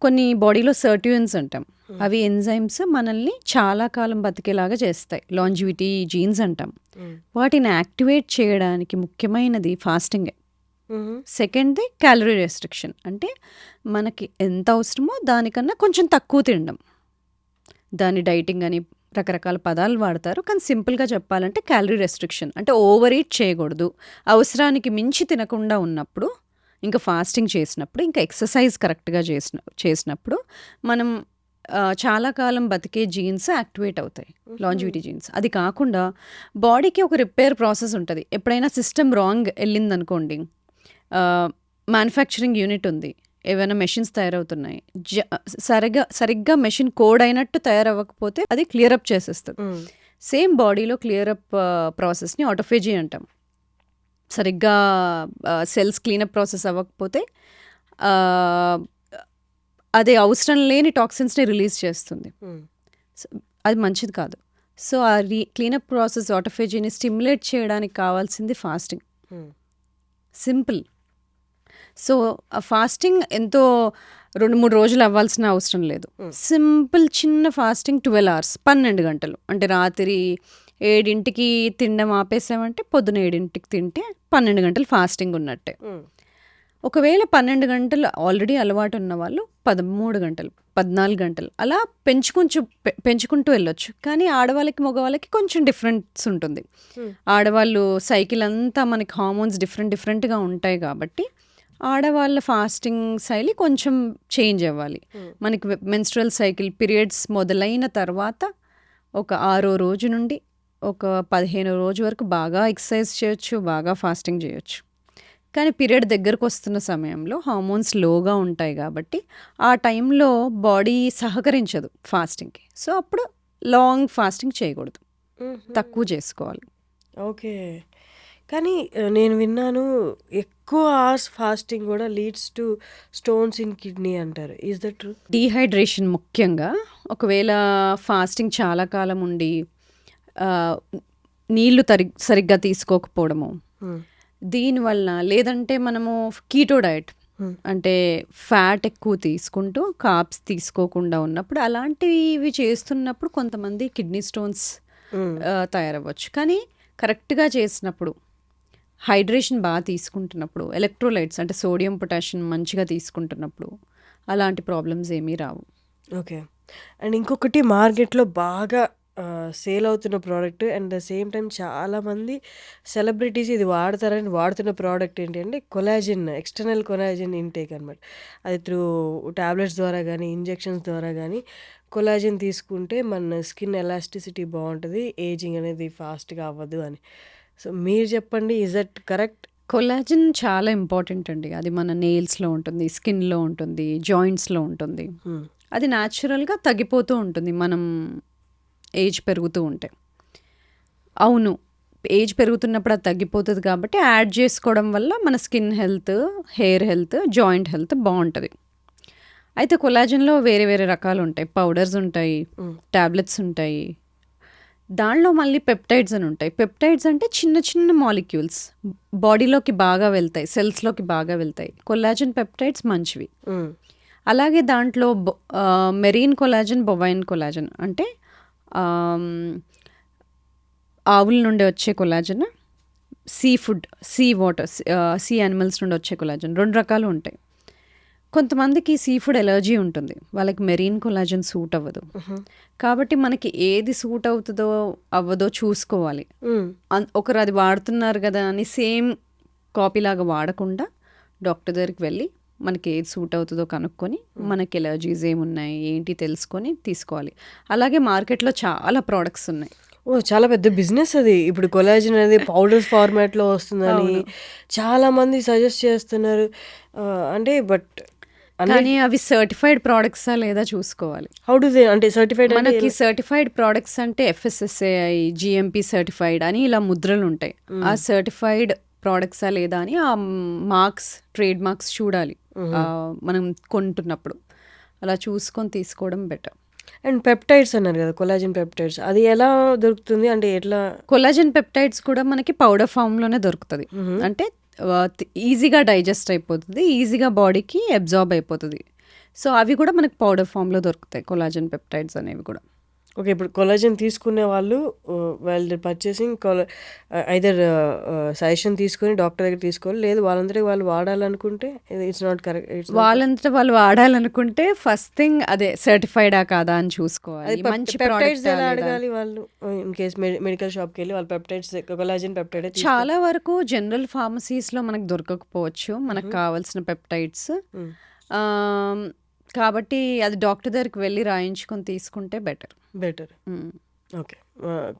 S2: కొన్ని బాడీలో సర్ట్యూన్స్ అంటాం. అవి ఎంజైమ్స్ మనల్ని చాలా కాలం బతికేలాగా చేస్తాయి. లాంజివిటీ జీన్స్ అంటాం. వాటిని యాక్టివేట్ చేయడానికి ముఖ్యమైనది ఫాస్టింగే. సెకండ్ది క్యాలరీ రెస్ట్రిక్షన్, అంటే మనకి ఎంత అవసరమో దానికన్నా కొంచెం తక్కువ తినడం. దాని డైటింగ్ అని రకరకాల పదాలు వాడతారు, కానీ సింపుల్గా చెప్పాలంటే క్యాలరీ రెస్ట్రిక్షన్ అంటే ఓవర్ ఈట్ చేయకూడదు. అవసరానికి మించి తినకుండా ఉన్నప్పుడు, ఇంకా ఫాస్టింగ్ చేసినప్పుడు, ఇంకా ఎక్సర్సైజ్ కరెక్ట్గా చేసినప్పుడు మనం చాలా కాలం బతికే జీన్స్ యాక్టివేట్ అవుతాయి, లాంజివిటీ జీన్స్. అది కాకుండా బాడీకి ఒక రిపేర్ ప్రాసెస్ ఉంటుంది. ఎప్పుడైనా సిస్టమ్ రాంగ్ వెళ్ళిందనుకోండి, మ్యానుఫ్యాక్చరింగ్ యూనిట్ ఉంది, ఏవైనా మెషిన్స్ తయారవుతున్నాయి, సరిగ్గా మెషిన్ కోడ్ అయినట్టు తయారవ్వకపోతే అది క్లియరప్ చేసేస్తుంది. సేమ్ బాడీలో క్లియరప్ ప్రాసెస్ని ఆటోఫేజీ అంటాం. సరిగ్గా సెల్స్ క్లీనప్ ప్రాసెస్ అవ్వకపోతే అది అవసరం లేని టాక్సిన్స్ని రిలీజ్ చేస్తుంది. అది మంచిది కాదు. సో ఆ క్లీనప్ ప్రాసెస్ ఆటోఫేజీని స్టిమ్యులేట్ చేయడానికి కావాల్సింది ఫాస్టింగ్. సింపుల్. సో ఆ ఫాస్టింగ్ ఎంతో 2-3 రోజులు అవ్వాల్సిన అవసరం లేదు. సింపుల్ చిన్న ఫాస్టింగ్ 12 hours, 12 గంటలు. అంటే రాత్రి 7ంటికి తినడం ఆపేసామంటే పొద్దున 7ంటికి తింటే 12 గంటలు ఫాస్టింగ్ ఉన్నట్టే. ఒకవేళ 12 గంటలు ఆల్రెడీ అలవాటు ఉన్న వాళ్ళు 13 గంటలు, 14 గంటలు అలా పెంచుకుంటూ వెళ్ళొచ్చు. కానీ ఆడవాళ్ళకి మగవాళ్ళకి కొంచెం డిఫరెన్స్ ఉంటుంది. ఆడవాళ్ళు సైకిల్ అంతా మనకి హార్మోన్స్ డిఫరెంట్గా ఉంటాయి కాబట్టి ఆడవాళ్ళ ఫాస్టింగ్ శైలి కొంచెం చేంజ్ అవ్వాలి. మనకి మెన్స్ట్రువల్ సైకిల్ పీరియడ్స్ మొదలైన తర్వాత ఒక 6వ రోజు నుండి ఒక 15వ రోజు వరకు బాగా ఎక్సర్సైజ్ చేయొచ్చు, బాగా ఫాస్టింగ్ చేయొచ్చు. కానీ పీరియడ్ దగ్గరకు వస్తున్న సమయంలో హార్మోన్స్ లోగా ఉంటాయి కాబట్టి ఆ టైంలో బాడీ సహకరించదు ఫాస్టింగ్కి. సో అప్పుడు లాంగ్ ఫాస్టింగ్ చేయకూడదు, తక్కువ చేసుకోవాలి.
S1: ఓకే. కానీ నేను విన్నాను ఎక్కువ అవర్స్ ఫాస్టింగ్ కూడా leads to stones in kidney అంటారు. Is that true?
S2: డీహైడ్రేషన్ ముఖ్యంగా. ఒకవేళ ఫాస్టింగ్ చాలా కాలం ఉండి నీళ్లు సరిగ్గా తీసుకోకపోవడము, దీనివల్ల, లేదంటే మనము కీటో డయట్ అంటే ఫ్యాట్ ఎక్కువ తీసుకుంటూ కార్బ్స్ తీసుకోకుండా ఉన్నప్పుడు, అలాంటివి చేస్తున్నప్పుడు కొంతమంది కిడ్నీ స్టోన్స్ తయారవ్వచ్చు. కానీ కరెక్ట్గా చేసినప్పుడు, హైడ్రేషన్ బాగా తీసుకుంటున్నప్పుడు, ఎలక్ట్రోలైట్స్ అంటే సోడియం పొటాషియం మంచిగా తీసుకుంటున్నప్పుడు అలాంటి ప్రాబ్లమ్స్ ఏమీ రావు.
S1: ఓకే. అండ్ ఇంకొకటి మార్కెట్లో బాగా సేల్ అవుతున్న product and the same time చాలామంది సెలబ్రిటీస్ ఇది వాడతారని వాడుతున్న ప్రోడక్ట్ ఏంటి అంటే కొలాజిన్, ఎక్స్టర్నల్ కొలాజిన్ ఇంటేక్ అనమాట. అది త్రూ టాబ్లెట్స్ ద్వారా కానీ ఇంజెక్షన్స్ ద్వారా కానీ కొలాజిన్ తీసుకుంటే మన స్కిన్ ఎలాస్టిసిటీ బాగుంటుంది, ఏజింగ్ అనేది ఫాస్ట్గా అవ్వదు అని. సో మీరు చెప్పండి, ఇజ్ దట్ కరెక్ట్?
S2: కొలాజిన్ చాలా ఇంపార్టెంట్ అండి. అది మన నెయిల్స్లో ఉంటుంది, స్కిన్లో ఉంటుంది, జాయింట్స్లో ఉంటుంది. అది న్యాచురల్గా తగ్గిపోతూ ఉంటుంది మనం ఏజ్ పెరుగుతూ ఉంటే. అవును, ఏజ్ పెరుగుతున్నప్పుడు అది తగ్గిపోతుంది కాబట్టి యాడ్ చేసుకోవడం వల్ల మన skin health, hair health, joint health బాగుంటుంది. అయితే కొలాజిన్లో వేరే వేరే రకాలు ఉంటాయి. పౌడర్స్ ఉంటాయి, టాబ్లెట్స్ ఉంటాయి, దానిలో మళ్ళీ పెప్టైడ్స్ అని ఉంటాయి. పెప్టైడ్స్ అంటే చిన్న చిన్న మాలిక్యూల్స్ బాడీలోకి బాగా వెళ్తాయి, సెల్స్లోకి బాగా వెళ్తాయి. కొలాజిన్ పెప్టైడ్స్ మంచివి. అలాగే దాంట్లో మెరీన్ కొలాజిన్, బొవైన్ కొలాజిన్ అంటే ఆవుల నుండి వచ్చే collagen, seafood, sea water, sea animals నుండి వచ్చే కొలాజిన్, 2 రకాలు ఉంటాయి. కొంతమందికి సీ ఫుడ్ ఎలర్జీ ఉంటుంది, వాళ్ళకి మెరీన్ కొలాజిన్ సూట్ అవ్వదు. కాబట్టి మనకి ఏది సూట్ అవుతుందో అవ్వదో చూసుకోవాలి. ఒకరు అది వాడుతున్నారు కదా అని సేమ్ కాపీలాగా వాడకుండా డాక్టర్ దగ్గరికి వెళ్ళి మనకి ఏది సూట్ అవుతుందో కనుక్కొని, మనకి ఎలర్జీస్ ఏమున్నాయి ఏంటి తెలుసుకొని తీసుకోవాలి. అలాగే మార్కెట్లో చాలా ప్రోడక్ట్స్ ఉన్నాయి.
S1: చాలా పెద్ద బిజినెస్ అది. ఇప్పుడు కొలాజిన్ అనేది పౌడర్స్ ఫార్మాట్లో వస్తుందని చాలామంది సజెస్ట్ చేస్తున్నారు. అంటే బట్
S2: కానీ అవి సర్టిఫైడ్ ప్రోడక్ట్సా లేదా చూసుకోవాలి.
S1: హౌ డు దే, అంటే సర్టిఫైడ్,
S2: మనకి సర్టిఫైడ్ ప్రోడక్ట్స్ అంటే FSSAI, GMP సర్టిఫైడ్ అని ఇలా ముద్రలు ఉంటాయి. ఆ సర్టిఫైడ్ ప్రోడక్ట్సా లేదా అని ఆ మార్క్స్, ట్రేడ్ మార్క్స్ చూడాలి మనం కొంటున్నప్పుడు. అలా చూసుకొని తీసుకోవడం బెటర్.
S1: అండ్ పెప్టైడ్స్ అన్నారు కదా, కొలాజిన్ పెప్టైడ్స్, అది ఎలా దొరుకుతుంది? అంటే ఎట్లా?
S2: కొలాజిన్ పెప్టైడ్స్ కూడా మనకి పౌడర్ ఫామ్లోనే దొరుకుతుంది. అంటే ఈజీగా డైజెస్ట్ అయిపోతుంది, ఈజీగా బాడీకి అబ్జార్బ్ అయిపోతుంది. సో అవి కూడా మనకు పౌడర్ ఫామ్లో దొరుకుతాయి, కొలాజన్ పెప్టైడ్స్ అనేవి కూడా.
S1: ఓకే. ఇప్పుడు కొలాజన్ తీసుకునే వాళ్ళు వాళ్ళు పర్చేసింగ్ ఐదర్ సజెషన్ తీసుకొని డాక్టర్ దగ్గర తీసుకోవాలి, లేదు వాళ్ళందరికీ వాళ్ళు వాడాలనుకుంటే ఇట్స్ నాట్ కరెక్ట్.
S2: వాళ్ళంతటా వాళ్ళు వాడాలనుకుంటే ఫస్ట్ థింగ్ అదే సర్టిఫైడా కాదా అని
S1: అది
S2: చూసుకోవాలి, మంచి
S1: పెప్టైడ్స్
S2: ప్రోడక్ట్
S1: ఎలా
S2: లేదా.
S1: అడగాలి వాళ్ళు? ఇన్ కేస్ మెడికల్ షాప్కి వెళ్ళి వాళ్ళు పెప్టైడ్స్ కొలాజన్ పెప్టైడ్
S2: చాలా వరకు జనరల్ ఫార్మసీస్లో మనకు దొరకకపోవచ్చు మనకు కావాల్సిన పెప్టైడ్స్. కాబట్టి అది డాక్టర్ దగ్గరికి వెళ్ళి రాయించుకొని తీసుకుంటే better.
S1: Better. Okay.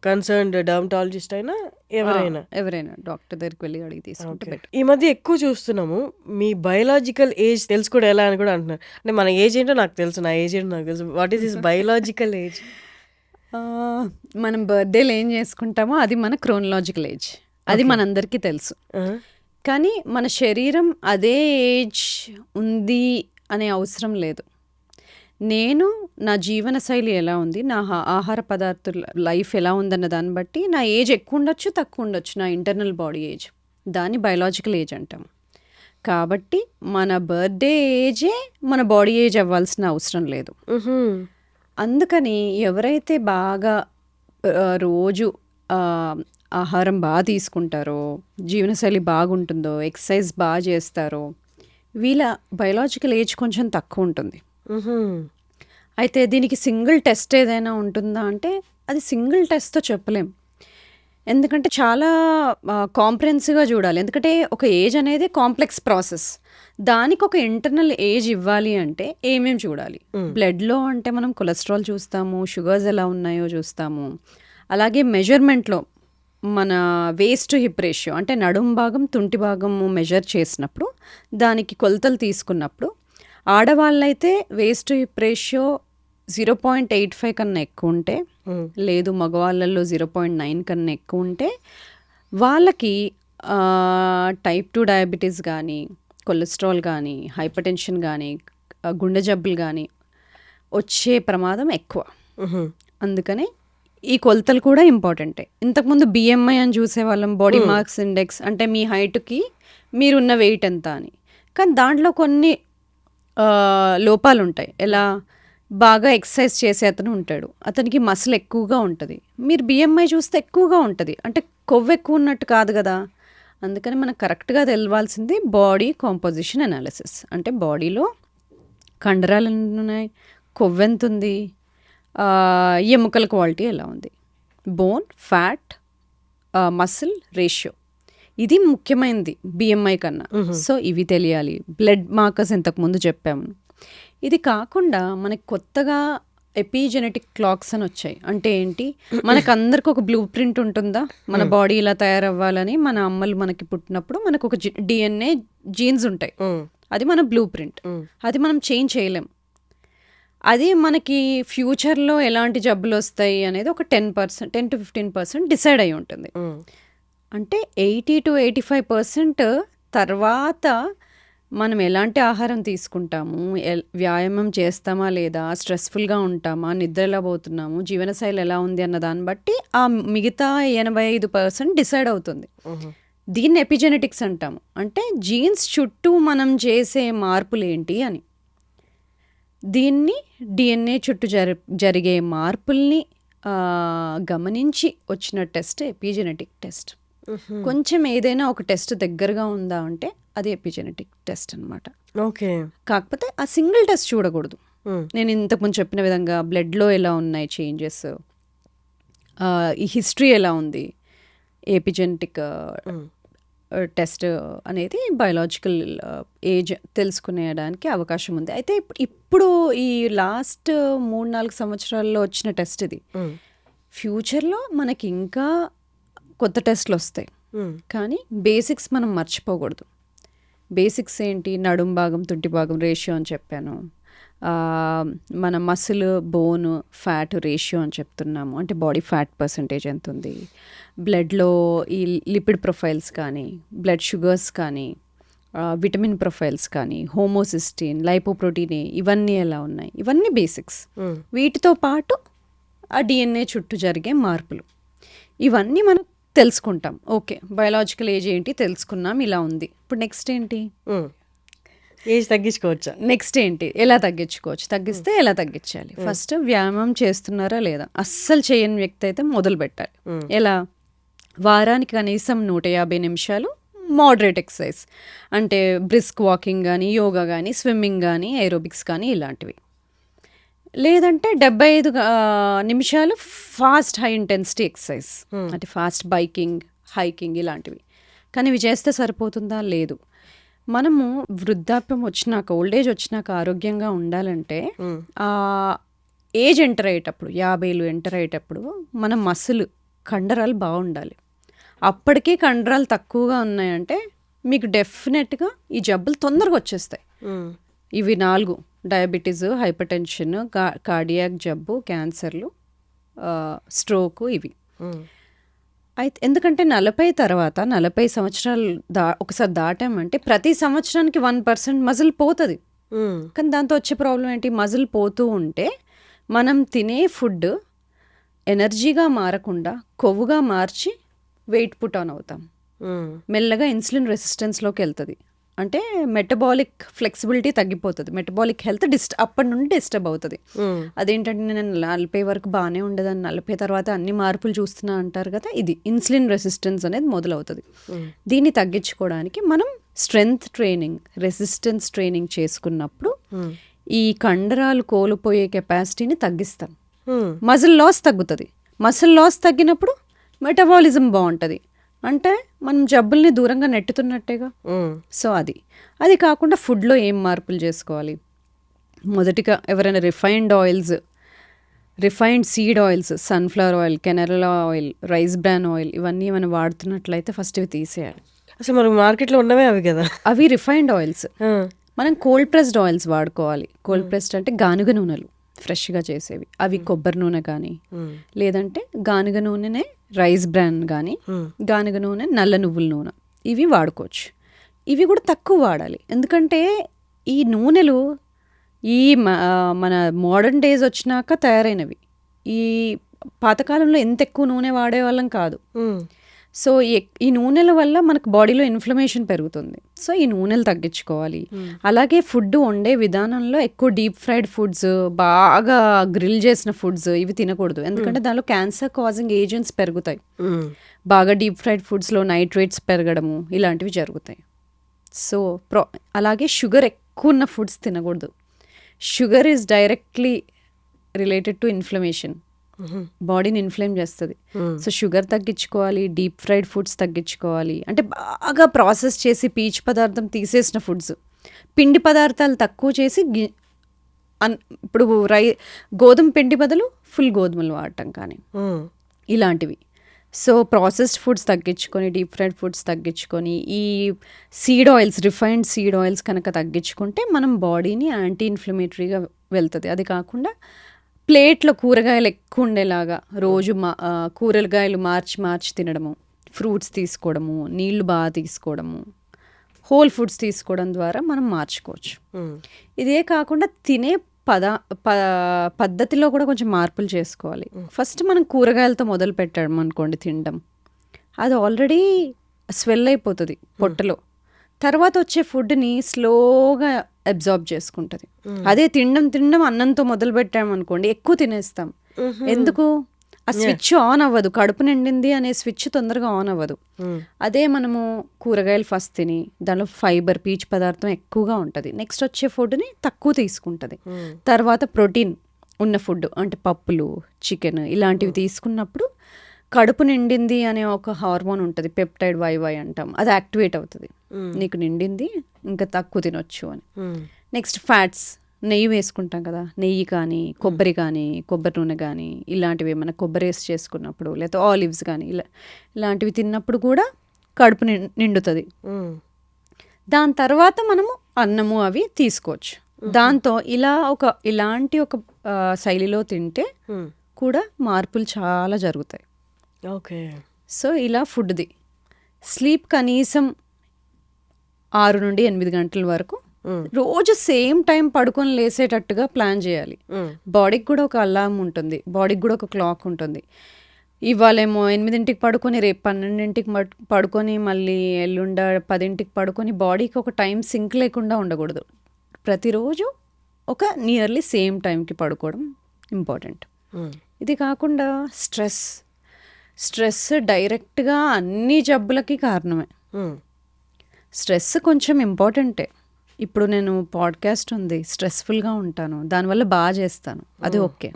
S1: Concerned dermatologist అయినా
S2: ఎవరైనా డాక్టర్ దగ్గరికి వెళ్ళి అడిగి తీసుకుంటే
S1: ఓకే.
S2: బెటర్.
S1: ఈ మధ్య ఎక్కువ చూస్తున్నాము మీ బయలాజికల్ ఏజ్ తెలుసుకోవడం ఎలా అని కూడా అంటున్నారు. అంటే మన ఏజ్ ఏంటో నాకు తెలుసు, నా ఏజ్ ఏంటో నాకు తెలుసు. What is this biological age?
S2: మనం బర్త్డేలు ఏం చేసుకుంటామో అది మన క్రోనలాజికల్ ఏజ్, అది మనందరికీ తెలుసు. కానీ మన శరీరం అదే ఏజ్ ఉంది అనే అవసరం లేదు. నేను నా జీవన శైలి ఎలా ఉంది, నా ఆహార పదార్థాల లైఫ్ ఎలా ఉందన్న దాన్ని బట్టి నా ఏజ్ ఎక్కువ ఉండొచ్చు తక్కువ ఉండొచ్చు, నా ఇంటర్నల్ బాడీ ఏజ్, దాన్ని బయలాజికల్ ఏజ్ అంటాం. కాబట్టి మన బర్త్డే ఏజే మన బాడీ ఏజ్ అవ్వాల్సిన అవసరం లేదు. అందుకని ఎవరైతే బాగా రోజు ఆహారం బాగా తీసుకుంటారో, జీవనశైలి బాగుంటుందో, ఎక్సర్సైజ్ బాగా చేస్తారో, వీళ్ళ బయలాజికల్ ఏజ్ కొంచెం తక్కువ ఉంటుంది. అయితే దీనికి సింగిల్ టెస్ట్ ఏదైనా ఉంటుందా అంటే అది సింగిల్ టెస్ట్తో చెప్పలేం. ఎందుకంటే చాలా కాంప్రహెన్సివ్గా చూడాలి. ఎందుకంటే ఒక ఏజ్ అనేది కాంప్లెక్స్ ప్రాసెస్. దానికి ఒక ఇంటర్నల్ ఏజ్ ఇవ్వాలి అంటే ఏమేమి చూడాలి? బ్లడ్లో అంటే మనం కొలెస్ట్రాల్ చూస్తాము, షుగర్స్ ఎలా ఉన్నాయో చూస్తాము. అలాగే మెజర్మెంట్లో మన వేస్ట్ టు హిప్ రేషియో అంటే నడుం భాగం తుంటి భాగము మెజర్ చేసినప్పుడు దానికి కొలతలు తీసుకున్నప్పుడు ఆడవాళ్ళైతే వేస్ట్ టు హిప్ రేషియో 0.85 కన్నా ఎక్కువ ఉంటే, లేదు మగవాళ్ళల్లో 0.9 కన్నా ఎక్కువ ఉంటే వాళ్ళకి టైప్ 2 డయాబెటీస్ కానీ, కొలెస్ట్రాల్ కానీ, హైపర్ టెన్షన్ కానీ, గుండె జబ్బులు కానీ వచ్చే ప్రమాదం ఎక్కువ. అందుకనే ఈ కొలతలు కూడా ఇంపార్టెంటే. ఇంతకుముందు బిఎంఐ అని చూసేవాళ్ళం, బాడీ మాస్ ఇండెక్స్, అంటే మీ హైట్కి మీరున్న వెయిట్ ఎంత అని. కానీ దాంట్లో కొన్ని లోపాలు ఉంటాయి. ఎలా? బాగా ఎక్సర్సైజ్ చేసే అతను ఉంటాడు, అతనికి మసిల్ ఎక్కువగా ఉంటుంది, మీరు బిఎంఐ చూస్తే ఎక్కువగా ఉంటుంది, అంటే కొవ్వు ఎక్కువ ఉన్నట్టు కాదు కదా. అందుకని మనకు కరెక్ట్గా తెలవాల్సింది బాడీ కాంపోజిషన్ అనాలిసిస్. అంటే బాడీలో కండరాలు ఎన్ని ఉన్నాయి, కొవ్వు ఎంత ఉంది, ఎముకల క్వాలిటీ ఎలా ఉంది, బోన్, ఫ్యాట్, మసిల్ రేషియో, ఇది ముఖ్యమైనది బిఎంఐ కన్నా. సో ఇవి తెలియాలి. బ్లడ్ మార్కర్స్ ఇంతకుముందు చెప్పాము. ఇది కాకుండా మనకి కొత్తగా ఎపిజెనెటిక్ క్లాక్స్ అని వచ్చాయి. అంటే ఏంటి? మనకు అందరికి ఒక బ్లూ ప్రింట్ ఉంటుందా, మన బాడీ ఇలా తయారవ్వాలని. మన అమ్మలు మనకి పుట్టినప్పుడు మనకు ఒక డిఎన్ఏ జీన్స్ ఉంటాయి, అది మన బ్లూ ప్రింట్. అది మనం చేంజ్ చేయలేం. అది మనకి ఫ్యూచర్లో ఎలాంటి జబ్బులు వస్తాయి అనేది ఒక 10 to 15% డిసైడ్ అయి ఉంటుంది. అంటే 80 to 85% తర్వాత మనం ఎలాంటి ఆహారం తీసుకుంటాము, వ్యాయామం చేస్తామా లేదా, స్ట్రెస్ఫుల్గా ఉంటామా, నిద్ర ఎలా పోతున్నాము, జీవనశైలి ఎలా ఉంది అన్న దాన్ని బట్టి ఆ మిగతా 85% డిసైడ్ అవుతుంది. దీన్ని ఎపిజెనెటిక్స్ అంటాము. అంటే జీన్స్ చుట్టూ మనం చేసే మార్పులు ఏంటి అని. దీన్ని డిఎన్ఏ చుట్టూ జరిగే మార్పుల్ని గమనించి వచ్చిన టెస్ట్ ఎపిజెనెటిక్ టెస్ట్. కొంచెం ఏదైనా ఒక టెస్ట్ దగ్గరగా ఉందా అంటే అది ఎపిజెనెటిక్ టెస్ట్ అనమాట.
S1: ఓకే.
S2: కాకపోతే ఆ సింగిల్ టెస్ట్ చూడకూడదు. నేను ఇంతకుముందు చెప్పిన విధంగా బ్లడ్లో ఎలా ఉన్నాయి చేంజెస్, ఈ హిస్టరీ ఎలా ఉంది, ఎపిజెనెటిక్ టెస్ట్ అనేది బయలాజికల్ ఏజ్ తెలుసుకునేడానికి అవకాశం ఉంది. అయితే ఇప్పుడు ఈ లాస్ట్ 3-4 సంవత్సరాల్లో వచ్చిన టెస్ట్ ఇది. ఫ్యూచర్లో మనకి ఇంకా కొత్త టెస్ట్లు వస్తాయి, కానీ బేసిక్స్ మనం మర్చిపోకూడదు. బేసిక్స్ ఏంటి? నడుం భాగం తుంటి భాగం రేషియో అని చెప్పాను, మన మసిల్ బోన్ ఫ్యాట్ రేషియో అని చెప్తున్నాము, అంటే బాడీ ఫ్యాట్ పర్సంటేజ్ ఎంత ఉంది, బ్లడ్లో ఈ లిపిడ్ ప్రొఫైల్స్ కానీ, బ్లడ్ షుగర్స్ కానీ, విటమిన్ ప్రొఫైల్స్ కానీ, హోమోసిస్టిన్, లైపోప్రోటీన్, ఇవన్నీ ఎలా ఉన్నాయి, ఇవన్నీ బేసిక్స్. వీటితో పాటు ఆ డిఎన్ఏ చుట్టూ జరిగే మార్పులు, ఇవన్నీ మనం తెలుసుకుంటాం. ఓకే, బయలాజికల్ ఏజ్ ఏంటి తెలుసుకున్నాం, ఇలా ఉంది. ఇప్పుడు నెక్స్ట్ ఏంటి?
S1: ఏజ్ తగ్గించుకోవచ్చా?
S2: నెక్స్ట్ ఏంటి, ఎలా తగ్గించుకోవచ్చు, తగ్గిస్తే ఎలా తగ్గించాలి? ఫస్ట్ వ్యాయామం చేస్తున్నారా లేదా? అస్సలు చేయని వ్యక్తి అయితే మొదలు పెట్టాలి. ఎలా? వారానికి కనీసం 150 నిమిషాలు మోడరేట్ ఎక్సర్సైజ్, అంటే బ్రిస్క్ వాకింగ్ కానీ, యోగా కానీ, స్విమ్మింగ్ కానీ, ఏరోబిక్స్ కానీ ఇలాంటివి. లేదంటే 75 నిమిషాలు ఫాస్ట్ హై ఇంటెన్సిటీ ఎక్సర్సైజ్, అంటే ఫాస్ట్ బైకింగ్, హైకింగ్ ఇలాంటివి. కానీ ఇవి చేస్తే సరిపోతుందా? లేదు. మనము వృద్ధాప్యం వచ్చినాక, ఓల్డ్ ఏజ్ వచ్చినాక ఆరోగ్యంగా ఉండాలంటే ఆ ఏజ్ ఎంటర్ అయ్యేటప్పుడు, 50 ఎంటర్ అయ్యేటప్పుడు మన మసులు, కండరాలు బాగుండాలి. అప్పటికే కండరాలు తక్కువగా ఉన్నాయంటే మీకు డెఫినెట్గా ఈ జబ్బులు తొందరగా వచ్చేస్తాయి. ఇవి 4: డయాబెటీస్, హైపర్ టెన్షన్, కార్డియాక్ జబ్బు, క్యాన్సర్లు, స్ట్రోకు. ఇవి అయితే ఎందుకంటే 40 తర్వాత, 40 సంవత్సరాలు ఒకసారి దాటామంటే ప్రతి సంవత్సరానికి 1% మజిల్ పోతుంది. కానీ దాంతో వచ్చే ప్రాబ్లం ఏంటి? మజిల్ పోతూ ఉంటే మనం తినే ఫుడ్ ఎనర్జీగా మారకుండా కొవ్వుగా మార్చి వెయిట్ పుట్ ఆన్ అవుతాం. మెల్లగా ఇన్సులిన్ రెసిస్టెన్స్లోకి వెళ్తుంది. అంటే మెటబాలిక్ ఫ్లెక్సిబిలిటీ తగ్గిపోతుంది, మెటబాలిక్ హెల్త్ అప్పటి నుండి డిస్టర్బ్ అవుతుంది. అదేంటంటే నేను 40 వరకు బాగానే ఉండదని 40 తర్వాత అన్ని మార్పులు చూస్తున్నా అంటారు కదా, ఇది ఇన్సులిన్ రెసిస్టెన్స్ అనేది మొదలవుతుంది. దీన్ని తగ్గించుకోవడానికి మనం స్ట్రెంగ్త్ ట్రైనింగ్, రెసిస్టెన్స్ ట్రైనింగ్ చేసుకున్నప్పుడు ఈ కండరాలు కోల్పోయే కెపాసిటీని తగ్గిస్తాం. మజిల్ లాస్ తగ్గుతుంది. మజిల్ లాస్ తగ్గినప్పుడు మెటబాలిజం బాగుంటుంది, అంటే మనం జబ్బుల్ని దూరంగా నెట్టుతున్నట్టేగా. సో అది కాకుండా ఫుడ్లో ఏం మార్పులు చేసుకోవాలి? మొదటిగా ఎవరైనా refined seed oils, sunflower oil, canola oil, rice bran oil, ఇవన్నీ మనం వాడుతున్నట్లయితే ఫస్ట్ ఇవి తీసేయాలి.
S1: అసలు మనకు మార్కెట్లో ఉన్నవే అవి కదా.
S2: అవి రిఫైన్డ్ ఆయిల్స్. మనం కోల్డ్ ప్రెస్డ్ ఆయిల్స్ వాడుకోవాలి. కోల్డ్ ప్రెస్డ్ అంటే గానుగ నూనెలు, ఫ్రెష్గా చేసేవి. అవి కొబ్బరి నూనె కానీ, లేదంటే గానుగ నూనెనే రైస్ బ్రాన్ కానీ, గానుగ నూనె, నల్ల నువ్వుల నూనె, ఇవి వాడుకోవచ్చు. ఇవి కూడా తక్కువ వాడాలి. ఎందుకంటే ఈ నూనెలు ఈ మన మోడర్న్ డేస్ వచ్చినాక తయారైనవి. ఈ పాతకాలంలో ఎంత ఎక్కువ నూనె వాడేవాళ్ళం కాదు. సో ఈ నూనెల వల్ల మనకు బాడీలో ఇన్ఫ్లమేషన్ పెరుగుతుంది. సో ఈ నూనెలు తగ్గించుకోవాలి. అలాగే ఫుడ్ వండే విధానంలో ఎక్కువ డీప్ ఫ్రైడ్ ఫుడ్స్, బాగా గ్రిల్ చేసిన ఫుడ్స్ ఇవి తినకూడదు. ఎందుకంటే దానిలో క్యాన్సర్ కాజింగ్ ఏజెంట్స్ పెరుగుతాయి. బాగా డీప్ ఫ్రైడ్ ఫుడ్స్లో నైట్రేట్స్ పెరగడము ఇలాంటివి జరుగుతాయి. సో అలాగే షుగర్ ఎక్కువ ఉన్న ఫుడ్స్ తినకూడదు. Sugar is directly related to inflammation, బాడీని ఇన్ఫ్లేమ్ చేస్తుంది. సో షుగర్ తగ్గించుకోవాలి, డీప్ ఫ్రైడ్ ఫుడ్స్ తగ్గించుకోవాలి. అంటే బాగా ప్రాసెస్ చేసి పీచు పదార్థం తీసేసిన ఫుడ్స్, పిండి పదార్థాలు తక్కువ చేసి, ఇప్పుడు గోధుమ పిండి బదులు ఫుల్ గోధుమలు వాడటం కానీ ఇలాంటివి. సో ప్రాసెస్డ్ ఫుడ్స్ తగ్గించుకొని, డీప్ ఫ్రైడ్ ఫుడ్స్ తగ్గించుకొని, ఈ seed oils, refined seed oils కనుక తగ్గించుకుంటే మనం బాడీని యాంటీ ఇన్ఫ్లమేటరీగా వెళ్తుంది. అది కాకుండా ప్లేట్లో కూరగాయలు ఎక్కువ ఉండేలాగా రోజు కూరగాయలు మార్చి తినడము, ఫ్రూట్స్ తీసుకోవడము, నీళ్లు బాగా తీసుకోవడము, హోల్ ఫుడ్స్ తీసుకోవడం ద్వారా మనం మార్చుకోవచ్చు. ఇదే కాకుండా తినే పద్ధతిలో కూడా కొంచెం మార్పులు చేసుకోవాలి. ఫస్ట్ మనం కూరగాయలతో మొదలు పెట్టాం అనుకోండి తినడం, అది ఆల్రెడీ స్వెల్ అయిపోతుంది పొట్టలో. తర్వాత వచ్చే ఫుడ్ని స్లోగా అబ్జార్బ్ చేసుకుంటుంది. అదే తినడం అన్నంతో మొదలు పెట్టామనుకోండి ఎక్కువ తినేస్తాం. ఎందుకు? ఆ స్విచ్ ఆన్ అవ్వదు, కడుపు నిండింది అనే స్విచ్ తొందరగా ఆన్ అవ్వదు. అదే మనము కూరగాయలు ఫస్ట్ తిని దానిలో ఫైబర్, పీచు పదార్థం ఎక్కువగా ఉంటుంది, నెక్స్ట్ వచ్చే ఫుడ్ని తక్కువ తీసుకుంటుంది. తర్వాత ప్రోటీన్ ఉన్న ఫుడ్ అంటే పప్పులు, చికెన్ ఇలాంటివి తీసుకున్నప్పుడు కడుపు నిండింది అనే ఒక హార్మోన్ ఉంటుంది, పెప్టైడ్ వైవై అంటాం, అది యాక్టివేట్ అవుతుంది. నీకు నిండింది, ఇంకా తక్కువ తినొచ్చు అని. నెక్స్ట్ ఫ్యాట్స్, నెయ్యి వేసుకుంటాం కదా, నెయ్యి కానీ, కొబ్బరి నూనె కానీ, ఇలాంటివి ఏమైనా కొబ్బరి వేసి చేసుకున్నప్పుడు, లేదా ఆలివ్స్ కానీ ఇలాంటివి తిన్నప్పుడు కూడా కడుపు నిండుతుంది. దాని తర్వాత మనము అన్నము అవి తీసుకోవచ్చు. దాంతో ఇలాంటి ఒక శైలిలో తింటే కూడా మార్పులు చాలా జరుగుతాయి.
S1: ఓకే.
S2: సో ఇలా ఫుడ్ది. స్లీప్ కనీసం 6 నుండి 8 గంటల వరకు రోజు సేమ్ టైం పడుకొని లేసేటట్టుగా ప్లాన్ చేయాలి. బాడీకి కూడా ఒక అలారం ఉంటుంది, బాడీకి కూడా ఒక క్లాక్ ఉంటుంది. ఇవాళేమో 8కి పడుకొని రేపు 12కి పడుకొని మళ్ళీ ఎల్లుండ 10కి పడుకొని బాడీకి ఒక టైం సింక్ లేకుండా ఉండకూడదు. ప్రతిరోజు ఒక నియర్లీ సేమ్ టైంకి పడుకోవడం ఇంపార్టెంట్. ఇది కాకుండా స్ట్రెస్ డైరెక్ట్గా అన్ని జబ్బులకి కారణమే. స్ట్రెస్ కొంచెం ఇంపార్టెంటే. ఇప్పుడు నేను పాడ్కాస్ట్ ఉంది, స్ట్రెస్ఫుల్గా ఉంటాను, దానివల్ల బాగా చేస్తాను, అది ఓకే.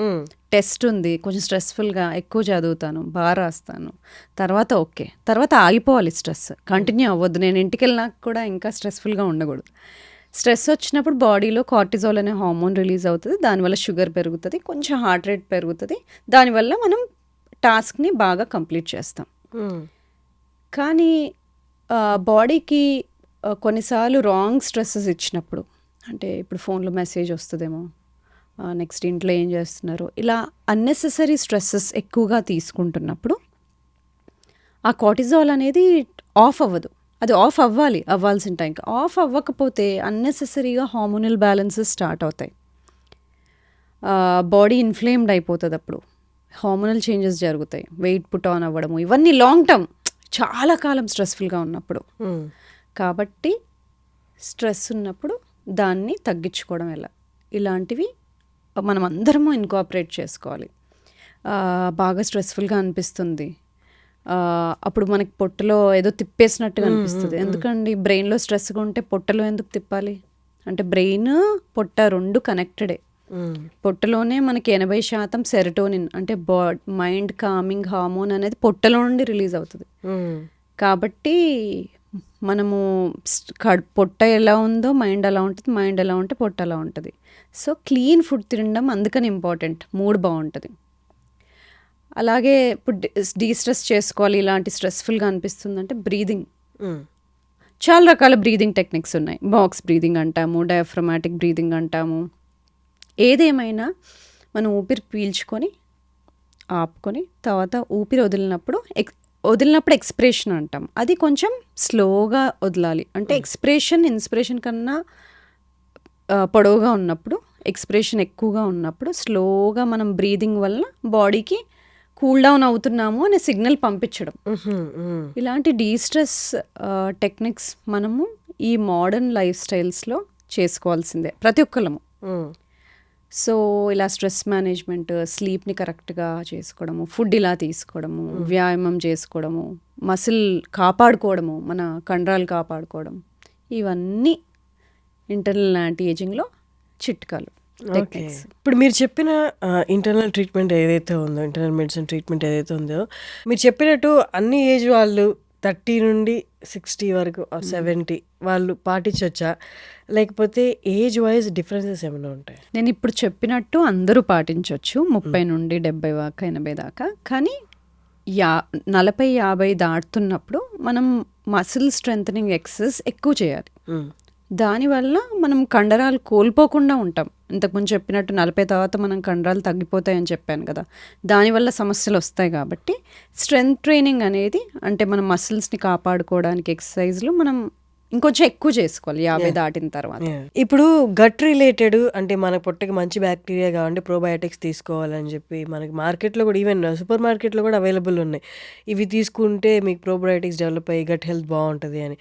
S2: టెస్ట్ ఉంది, కొంచెం స్ట్రెస్ఫుల్గా ఎక్కువ చదువుతాను, బాగా రాస్తాను, తర్వాత ఓకే. తర్వాత ఆగిపోవాలి, స్ట్రెస్ కంటిన్యూ అవ్వద్దు. నేను ఇంటికి వెళ్ళినాక కూడా ఇంకా స్ట్రెస్ఫుల్గా ఉండకూడదు. స్ట్రెస్ వచ్చినప్పుడు బాడీలో కార్టిజాల్ అనే హార్మోన్ రిలీజ్ అవుతుంది, దానివల్ల షుగర్ పెరుగుతుంది, కొంచెం హార్ట్ రేట్ పెరుగుతుంది, దానివల్ల మనం టాస్క్ని బాగా కంప్లీట్ చేస్తాం. కానీ బాడీకి కొన్నిసార్లు రాంగ్ స్ట్రెస్సెస్ ఇచ్చినప్పుడు, అంటే ఇప్పుడు ఫోన్లో మెసేజ్ వస్తుందేమో, నెక్స్ట్ ఇంట్లో ఏం చేస్తున్నారు, ఇలా అన్నెసెసరీ స్ట్రెస్సెస్ ఎక్కువగా తీసుకుంటున్నప్పుడు ఆ కార్టిజాల్ అనేది ఆఫ్ అవ్వదు. అది ఆఫ్ అవ్వాల్సిన టైంకి ఆఫ్ అవ్వకపోతే అన్నెసెసరీగా హార్మోనల్ బ్యాలెన్సెస్ స్టార్ట్ అవుతాయి. బాడీ ఇన్ఫ్లేమ్డ్ అయిపోతుంది, అప్పుడు హార్మోనల్ చేంజెస్ జరుగుతాయి, వెయిట్ పుట్ ఆన్ అవ్వడము, ఇవన్నీ లాంగ్ టర్మ్, చాలా కాలం స్ట్రెస్ఫుల్గా ఉన్నప్పుడు. కాబట్టి స్ట్రెస్ ఉన్నప్పుడు దాన్ని తగ్గించుకోవడం ఎలా, ఇలాంటివి మనం అందరము ఇన్కార్పొరేట్ చేసుకోవాలి. బాగా స్ట్రెస్ఫుల్గా అనిపిస్తుంది, అప్పుడు మనకి పొట్టలో ఏదో తిప్పేసినట్టుగా అనిపిస్తుంది. ఎందుకండి బ్రెయిన్లో స్ట్రెస్గా ఉంటే పొట్టలో ఎందుకు తిప్పాలి? అంటే బ్రెయిన్ పొట్ట రెండు కనెక్టెడే. పొట్టలోనే మనకి 80% సెరటోనిన్ అంటే మైండ్ కామింగ్ హార్మోన్ అనేది పొట్టలో నుండి రిలీజ్ అవుతుంది. కాబట్టి మనము పొట్ట ఎలా ఉందో మైండ్ అలా ఉంటుంది, మైండ్ ఎలా ఉంటే పొట్ట అలా ఉంటుంది. సో క్లీన్ ఫుడ్ తినడం అందుకని ఇంపార్టెంట్, మూడ్ బాగుంటుంది. అలాగే ఇప్పుడు డీస్ట్రెస్ చేసుకోవాలి, ఇలాంటి స్ట్రెస్ఫుల్గా అనిపిస్తుందంటే బ్రీదింగ్, చాలా రకాల బ్రీదింగ్ టెక్నిక్స్ ఉన్నాయి. బాక్స్ బ్రీదింగ్ అంటాము, డయాఫ్రమాటిక్ బ్రీదింగ్ అంటాము. ఏదేమైనా మనం ఊపిరి పీల్చుకొని ఆపుకొని తర్వాత ఊపిరి వదిలినప్పుడు ఎక్స్ప్రెషన్ అంటాం. అది కొంచెం స్లోగా వదలాలి. అంటే ఇన్స్పిరేషన్ కన్నా పొడవుగా ఉన్నప్పుడు, ఎక్స్ప్రెషన్ ఎక్కువగా ఉన్నప్పుడు స్లోగా మనం బ్రీదింగ్ వల్ల బాడీకి కూల్ డౌన్ అవుతున్నాము అనే సిగ్నల్ పంపించడం. ఇలాంటి డీస్ట్రెస్ టెక్నిక్స్ మనము ఈ మోడర్న్ లైఫ్ స్టైల్స్లో చేసుకోవాల్సిందే ప్రతి ఒక్కళ్ళము. సో ఇలా స్ట్రెస్ మేనేజ్మెంట్, స్లీప్ని కరెక్ట్గా చేసుకోవడము, ఫుడ్ ఇలా తీసుకోవడము, వ్యాయామం చేసుకోవడము, మసిల్ కాపాడుకోవడము, మన కండరాలు కాపాడుకోవడం, ఇవన్నీ ఇంటర్నల్ యాంటీ ఏజింగ్లో చిట్కాలు, టెక్నిక్స్.
S1: ఇప్పుడు మీరు చెప్పిన ఇంటర్నల్ ట్రీట్మెంట్ ఏదైతే ఉందో, ఇంటర్నల్ మెడిసిన్ ట్రీట్మెంట్ ఏదైతే ఉందో, మీరు చెప్పినట్టు అన్ని ఏజ్ వాళ్ళు 30 నుండి 60 వరకు 70 వాళ్ళు పాటించవచ్చా, లేకపోతే ఏజ్ వైజ్ డిఫరెన్సెస్ ఏమైనా ఉంటాయి?
S2: నేను ఇప్పుడు చెప్పినట్టు అందరూ పాటించవచ్చు, 30 నుండి 70 దాకా 80 దాకా. కానీ 40-50 దాటుతున్నప్పుడు మనం మసిల్ స్ట్రెంథనింగ్ ఎక్సర్సైజ్ ఎక్కువ చేయాలి. దానివల్ల మనం కండరాలు కోల్పోకుండా ఉంటాం. ఇంతకుముందు చెప్పినట్టు 40 తర్వాత మనం కండరాలు తగ్గిపోతాయని చెప్పాను కదా, దానివల్ల సమస్యలు వస్తాయి. కాబట్టి స్ట్రెంగ్త్ ట్రైనింగ్ అనేది, అంటే మన మసిల్స్ని కాపాడుకోవడానికి ఎక్సర్సైజ్లు మనం ఇంకొంచెం ఎక్కువ చేసుకోవాలి 50 దాటిన తర్వాత.
S1: ఇప్పుడు గట్ రిలేటెడ్, అంటే మన పొట్టకి మంచి బ్యాక్టీరియా కావాలంటే ప్రోబయోటిక్స్ తీసుకోవాలని చెప్పి మనకి మార్కెట్లో కూడా, ఈవెన్ సూపర్ మార్కెట్లో కూడా అవైలబుల్ ఉన్నాయి. ఇవి తీసుకుంటే మీకు ప్రోబయోటిక్స్ డెవలప్ అయ్యి గట్ హెల్త్ బాగుంటుంది అని.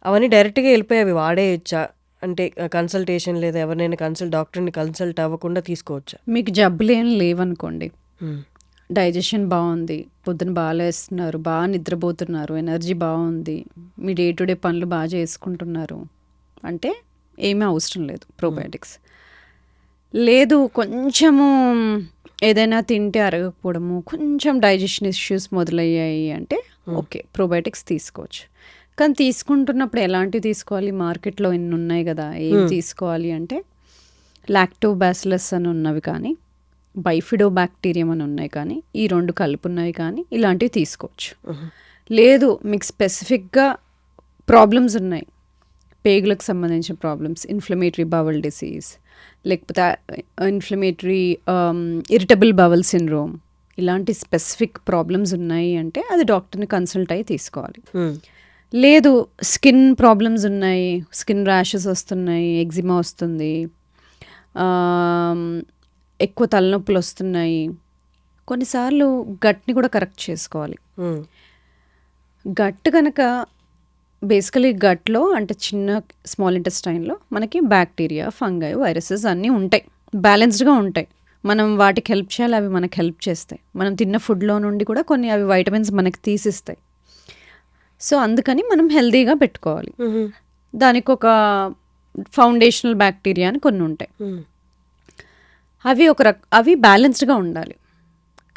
S1: అవన్నీ డైరెక్ట్గా వెళ్ళిపోయి అవి వాడేయచ్చా? అంటే కన్సల్టేషన్ లేదా ఎవరినైనా డాక్టర్ని కన్సల్ట్ అవ్వకుండా తీసుకోవచ్చా?
S2: మీకు జబ్బులు ఏం లేవనుకోండి, డైజెషన్ బాగుంది, పొద్దున బాగా లేస్తున్నారు, బాగా నిద్రపోతున్నారు, ఎనర్జీ బాగుంది, మీ డే టు డే పనులు బాగా చేసుకుంటున్నారు అంటే ఏమీ అవసరం లేదు ప్రోబయోటిక్స్. లేదు కొంచెము ఏదైనా తింటే అరగకపోవడము, కొంచెం డైజెషన్ ఇష్యూస్ మొదలయ్యాయి అంటే ఓకే, ప్రోబయోటిక్స్ తీసుకోవచ్చు. కానీ తీసుకుంటున్నప్పుడు ఎలాంటివి తీసుకోవాలి? మార్కెట్లో ఎన్ని ఉన్నాయి కదా, ఏం తీసుకోవాలి అంటే లాక్టోబాసిలస్ అని ఉన్నవి కానీ, బైఫిడో బ్యాక్టీరియం అని ఉన్నాయి కానీ, ఈ 2 కలిపి ఉన్నవి కానీ, ఇలాంటివి తీసుకోవచ్చు. లేదు మీకు స్పెసిఫిక్గా ప్రాబ్లమ్స్ ఉన్నాయి, పేగులకు సంబంధించిన ప్రాబ్లమ్స్, ఇన్ఫ్లమేటరీ బవల్ డిసీజ్, లేకపోతే ఇన్ఫ్లమేటరీ ఇరిటబుల్ బవల్ సిండ్రోమ్, ఇలాంటి స్పెసిఫిక్ ప్రాబ్లమ్స్ ఉన్నాయి అంటే అది డాక్టర్ని కన్సల్ట్ అయ్యి తీసుకోవాలి. లేదు స్కిన్ ప్రాబ్లమ్స్ ఉన్నాయి, స్కిన్ ర్యాషెస్ వస్తున్నాయి, ఎగ్జిమా వస్తుంది, ఎక్కువ తలనొప్పులు వస్తున్నాయి, కొన్నిసార్లు గట్ని కూడా కరెక్ట్ చేసుకోవాలి.
S1: హ్మ్.
S2: గట్ కనుక బేసికలీ గట్లో అంటే చిన్న స్మాల్ ఇంటెస్టైన్లో మనకి బ్యాక్టీరియా, ఫంగై, వైరసెస్ అన్నీ ఉంటాయి, బ్యాలెన్స్డ్గా ఉంటాయి. మనం వాటికి హెల్ప్ చేయాలి, అవి మనకి హెల్ప్ చేస్తాయి. మనం తిన్న ఫుడ్లో నుండి కూడా కొన్ని అవి వైటమిన్స్ మనకి తీసిస్తాయి. సో అందుకని మనం హెల్తీగా పెట్టుకోవాలి.
S1: హుహు.
S2: దానికి ఒక ఫౌండేషనల్ బ్యాక్టీరియా అని కొన్ని ఉంటాయి.
S1: హ్మ్.
S2: అవి బ్యాలెన్స్డ్గా ఉండాలి.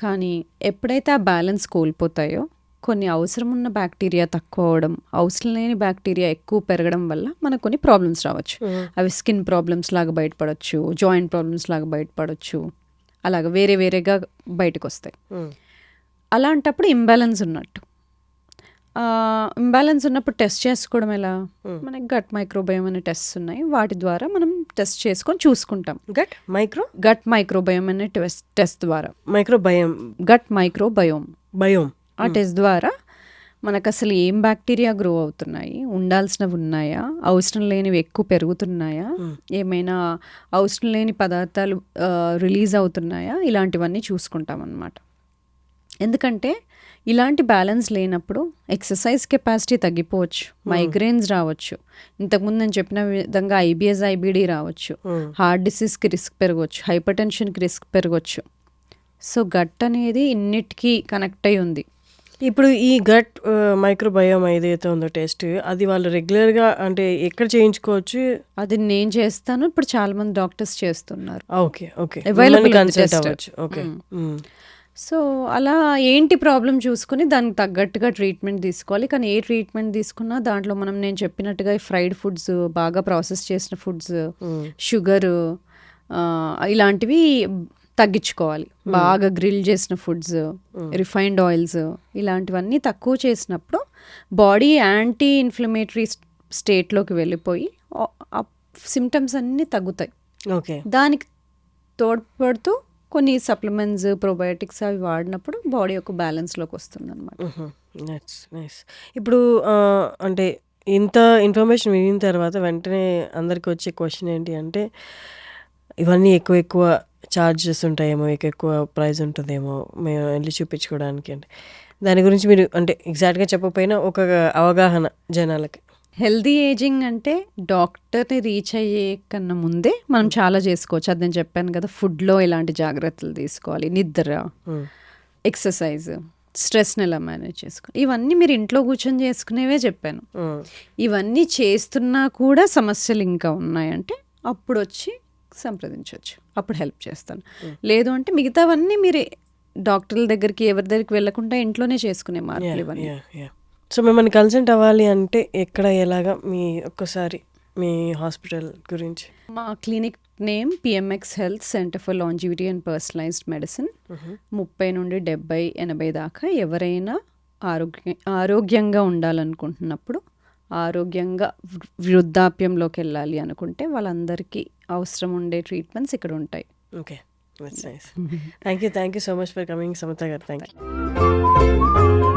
S2: కానీ ఎప్పుడైతే ఆ బ్యాలెన్స్ కోల్పోతాయో కొన్ని అవసరం ఉన్న బ్యాక్టీరియా తక్కువ అవడం, అవసరం లేని బ్యాక్టీరియా ఎక్కువ పెరగడం వల్ల మనకు కొన్ని ప్రాబ్లమ్స్ రావచ్చు.
S1: హ్మ్.
S2: అవి స్కిన్ ప్రాబ్లమ్స్ లాగా బయటపడవచ్చు, జాయింట్ ప్రాబ్లమ్స్ లాగా బయటపడవచ్చు, అలాగ వేరే వేరేగా బయటకు వస్తాయి.
S1: హ్మ్.
S2: అలాంటప్పుడు ఇంబ్యాలెన్స్ ఉన్నట్టు. ఇంబ్యాలెన్స్ ఉన్నప్పుడు టెస్ట్ చేసుకోవడం ఎలా?
S1: Hmm.
S2: మనకి గట్ మైక్రోబయోమ్ అనే టెస్ట్ ఉన్నాయి, వాటి ద్వారా మనం టెస్ట్ చేసుకొని చూసుకుంటాం.
S1: గట్
S2: మైక్రోబయోమ్ అనే టెస్ట్ ద్వారా,
S1: మైక్రోబయం
S2: గట్ మైక్రోబయోమ్
S1: బయోమ్.
S2: ఆ టెస్ట్ ద్వారా మనకు అసలు ఏం బ్యాక్టీరియా గ్రో అవుతున్నాయి, ఉండాల్సినవి ఉన్నాయా, అవసరం లేనివి ఎక్కువ పెరుగుతున్నాయా, ఏమైనా అవసరం లేని పదార్థాలు రిలీజ్ అవుతున్నాయా, ఇలాంటివన్నీ చూసుకుంటాం అన్నమాట. ఎందుకంటే ఇలాంటి బ్యాలెన్స్ లేనప్పుడు ఎక్సర్సైజ్ కెపాసిటీ తగ్గిపోవచ్చు, మైగ్రేన్స్ రావచ్చు, ఇంతకుముందు నేను చెప్పిన విధంగా ఐబిఎస్, ఐబిడి రావచ్చు, హార్ట్ డిసీజ్కి రిస్క్ పెరగవచ్చు, హైపర్ టెన్షన్కి రిస్క్ పెరగవచ్చు. సో గట్ అనేది ఇన్నిటికీ కనెక్ట్ అయి ఉంది.
S1: ఇప్పుడు ఈ గట్ మైక్రోబయోమ్ ఏదైతే ఉందో టెస్ట్, అది వాళ్ళు రెగ్యులర్గా అంటే ఎక్కడ చేయించుకోవచ్చు?
S2: అది నేను చేస్తాను, ఇప్పుడు చాలా మంది డాక్టర్స్ చేస్తున్నారు.
S1: Okay, okay,
S2: Available
S1: consult
S2: test.
S1: అవ్వచ్చు. ఓకే.
S2: సో అలా ఏంటి ప్రాబ్లం చూసుకుని దానికి తగ్గట్టుగా ట్రీట్మెంట్ తీసుకోవాలి. కానీ ఏ ట్రీట్మెంట్ తీసుకున్నా దాంట్లో నేను చెప్పినట్టుగా ఫ్రైడ్ ఫుడ్స్, బాగా ప్రాసెస్ చేసిన ఫుడ్స్, షుగరు, ఇలాంటివి తగ్గించుకోవాలి. బాగా గ్రిల్ చేసిన ఫుడ్స్, రిఫైన్డ్ ఆయిల్స్, ఇలాంటివన్నీ తక్కువ చేసినప్పుడు బాడీ యాంటీ ఇన్ఫ్లమేటరీ స్టేట్లోకి వెళ్ళిపోయి సిమ్టమ్స్ అన్నీ తగ్గుతాయి.
S1: ఓకే.
S2: దానికి తోడ్పడుతూ కొన్ని సప్లిమెంట్స్, ప్రోబయోటిక్స్ అవి వాడినప్పుడు బాడీ ఒక బ్యాలెన్స్లోకి వస్తుంది అనమాట.
S1: నైస్. ఇప్పుడు అంటే ఇంత ఇన్ఫర్మేషన్ వినిన తర్వాత వెంటనే అందరికి వచ్చే క్వశ్చన్ ఏంటి అంటే, ఇవన్నీ ఎక్కువ ఛార్జెస్ ఉంటాయేమో, ఎక్కువ ప్రైస్ ఉంటుందేమో మేము వెళ్ళి చూపించుకోవడానికి అంటే, దాని గురించి మీరు అంటే ఎగ్జాక్ట్గా చెప్పకపోయినా ఒక అవగాహన జనాలకి.
S2: హెల్దీ ఏజింగ్ అంటే డాక్టర్ని రీచ్ అయ్యే కన్నా ముందే మనం చాలా చేసుకోవచ్చు. అది నేను చెప్పాను కదా, ఫుడ్లో ఎలాంటి జాగ్రత్తలు తీసుకోవాలి, నిద్ర, ఎక్సర్సైజ్, స్ట్రెస్ని ఎలా మేనేజ్ చేసుకోవాలి, ఇవన్నీ మీరు ఇంట్లో కూర్చొని చేసుకునేవే చెప్పాను. ఇవన్నీ చేస్తున్నా కూడా సమస్యలు ఇంకా ఉన్నాయంటే అప్పుడు వచ్చి సంప్రదించవచ్చు, అప్పుడు హెల్ప్ చేస్తాను. లేదు అంటే మిగతావన్నీ మీరే డాక్టర్ల దగ్గరికి ఎవరి దగ్గరికి వెళ్ళకుండా ఇంట్లోనే చేసుకునే మార్పులు ఇవన్నీ.
S1: సో మిమ్మల్ని కన్సల్ట్ అవ్వాలి అంటే ఎక్కడ, ఎలాగా, ఒక్కసారి మీ హాస్పిటల్ గురించి?
S2: మా clinic name PMX health centre for longevity and personalised medicine. 30 నుండి 70, 80 దాకా ఎవరైనా ఆరోగ్యంగా ఉండాలనుకుంటున్నప్పుడు, ఆరోగ్యంగా వృద్ధాప్యంలోకి వెళ్ళాలి అనుకుంటే వాళ్ళందరికీ అవసరం ఉండే ట్రీట్మెంట్స్ ఇక్కడ ఉంటాయి.
S1: Okay, that's nice. Thank you so much for coming, Samatha గారు. Thank you.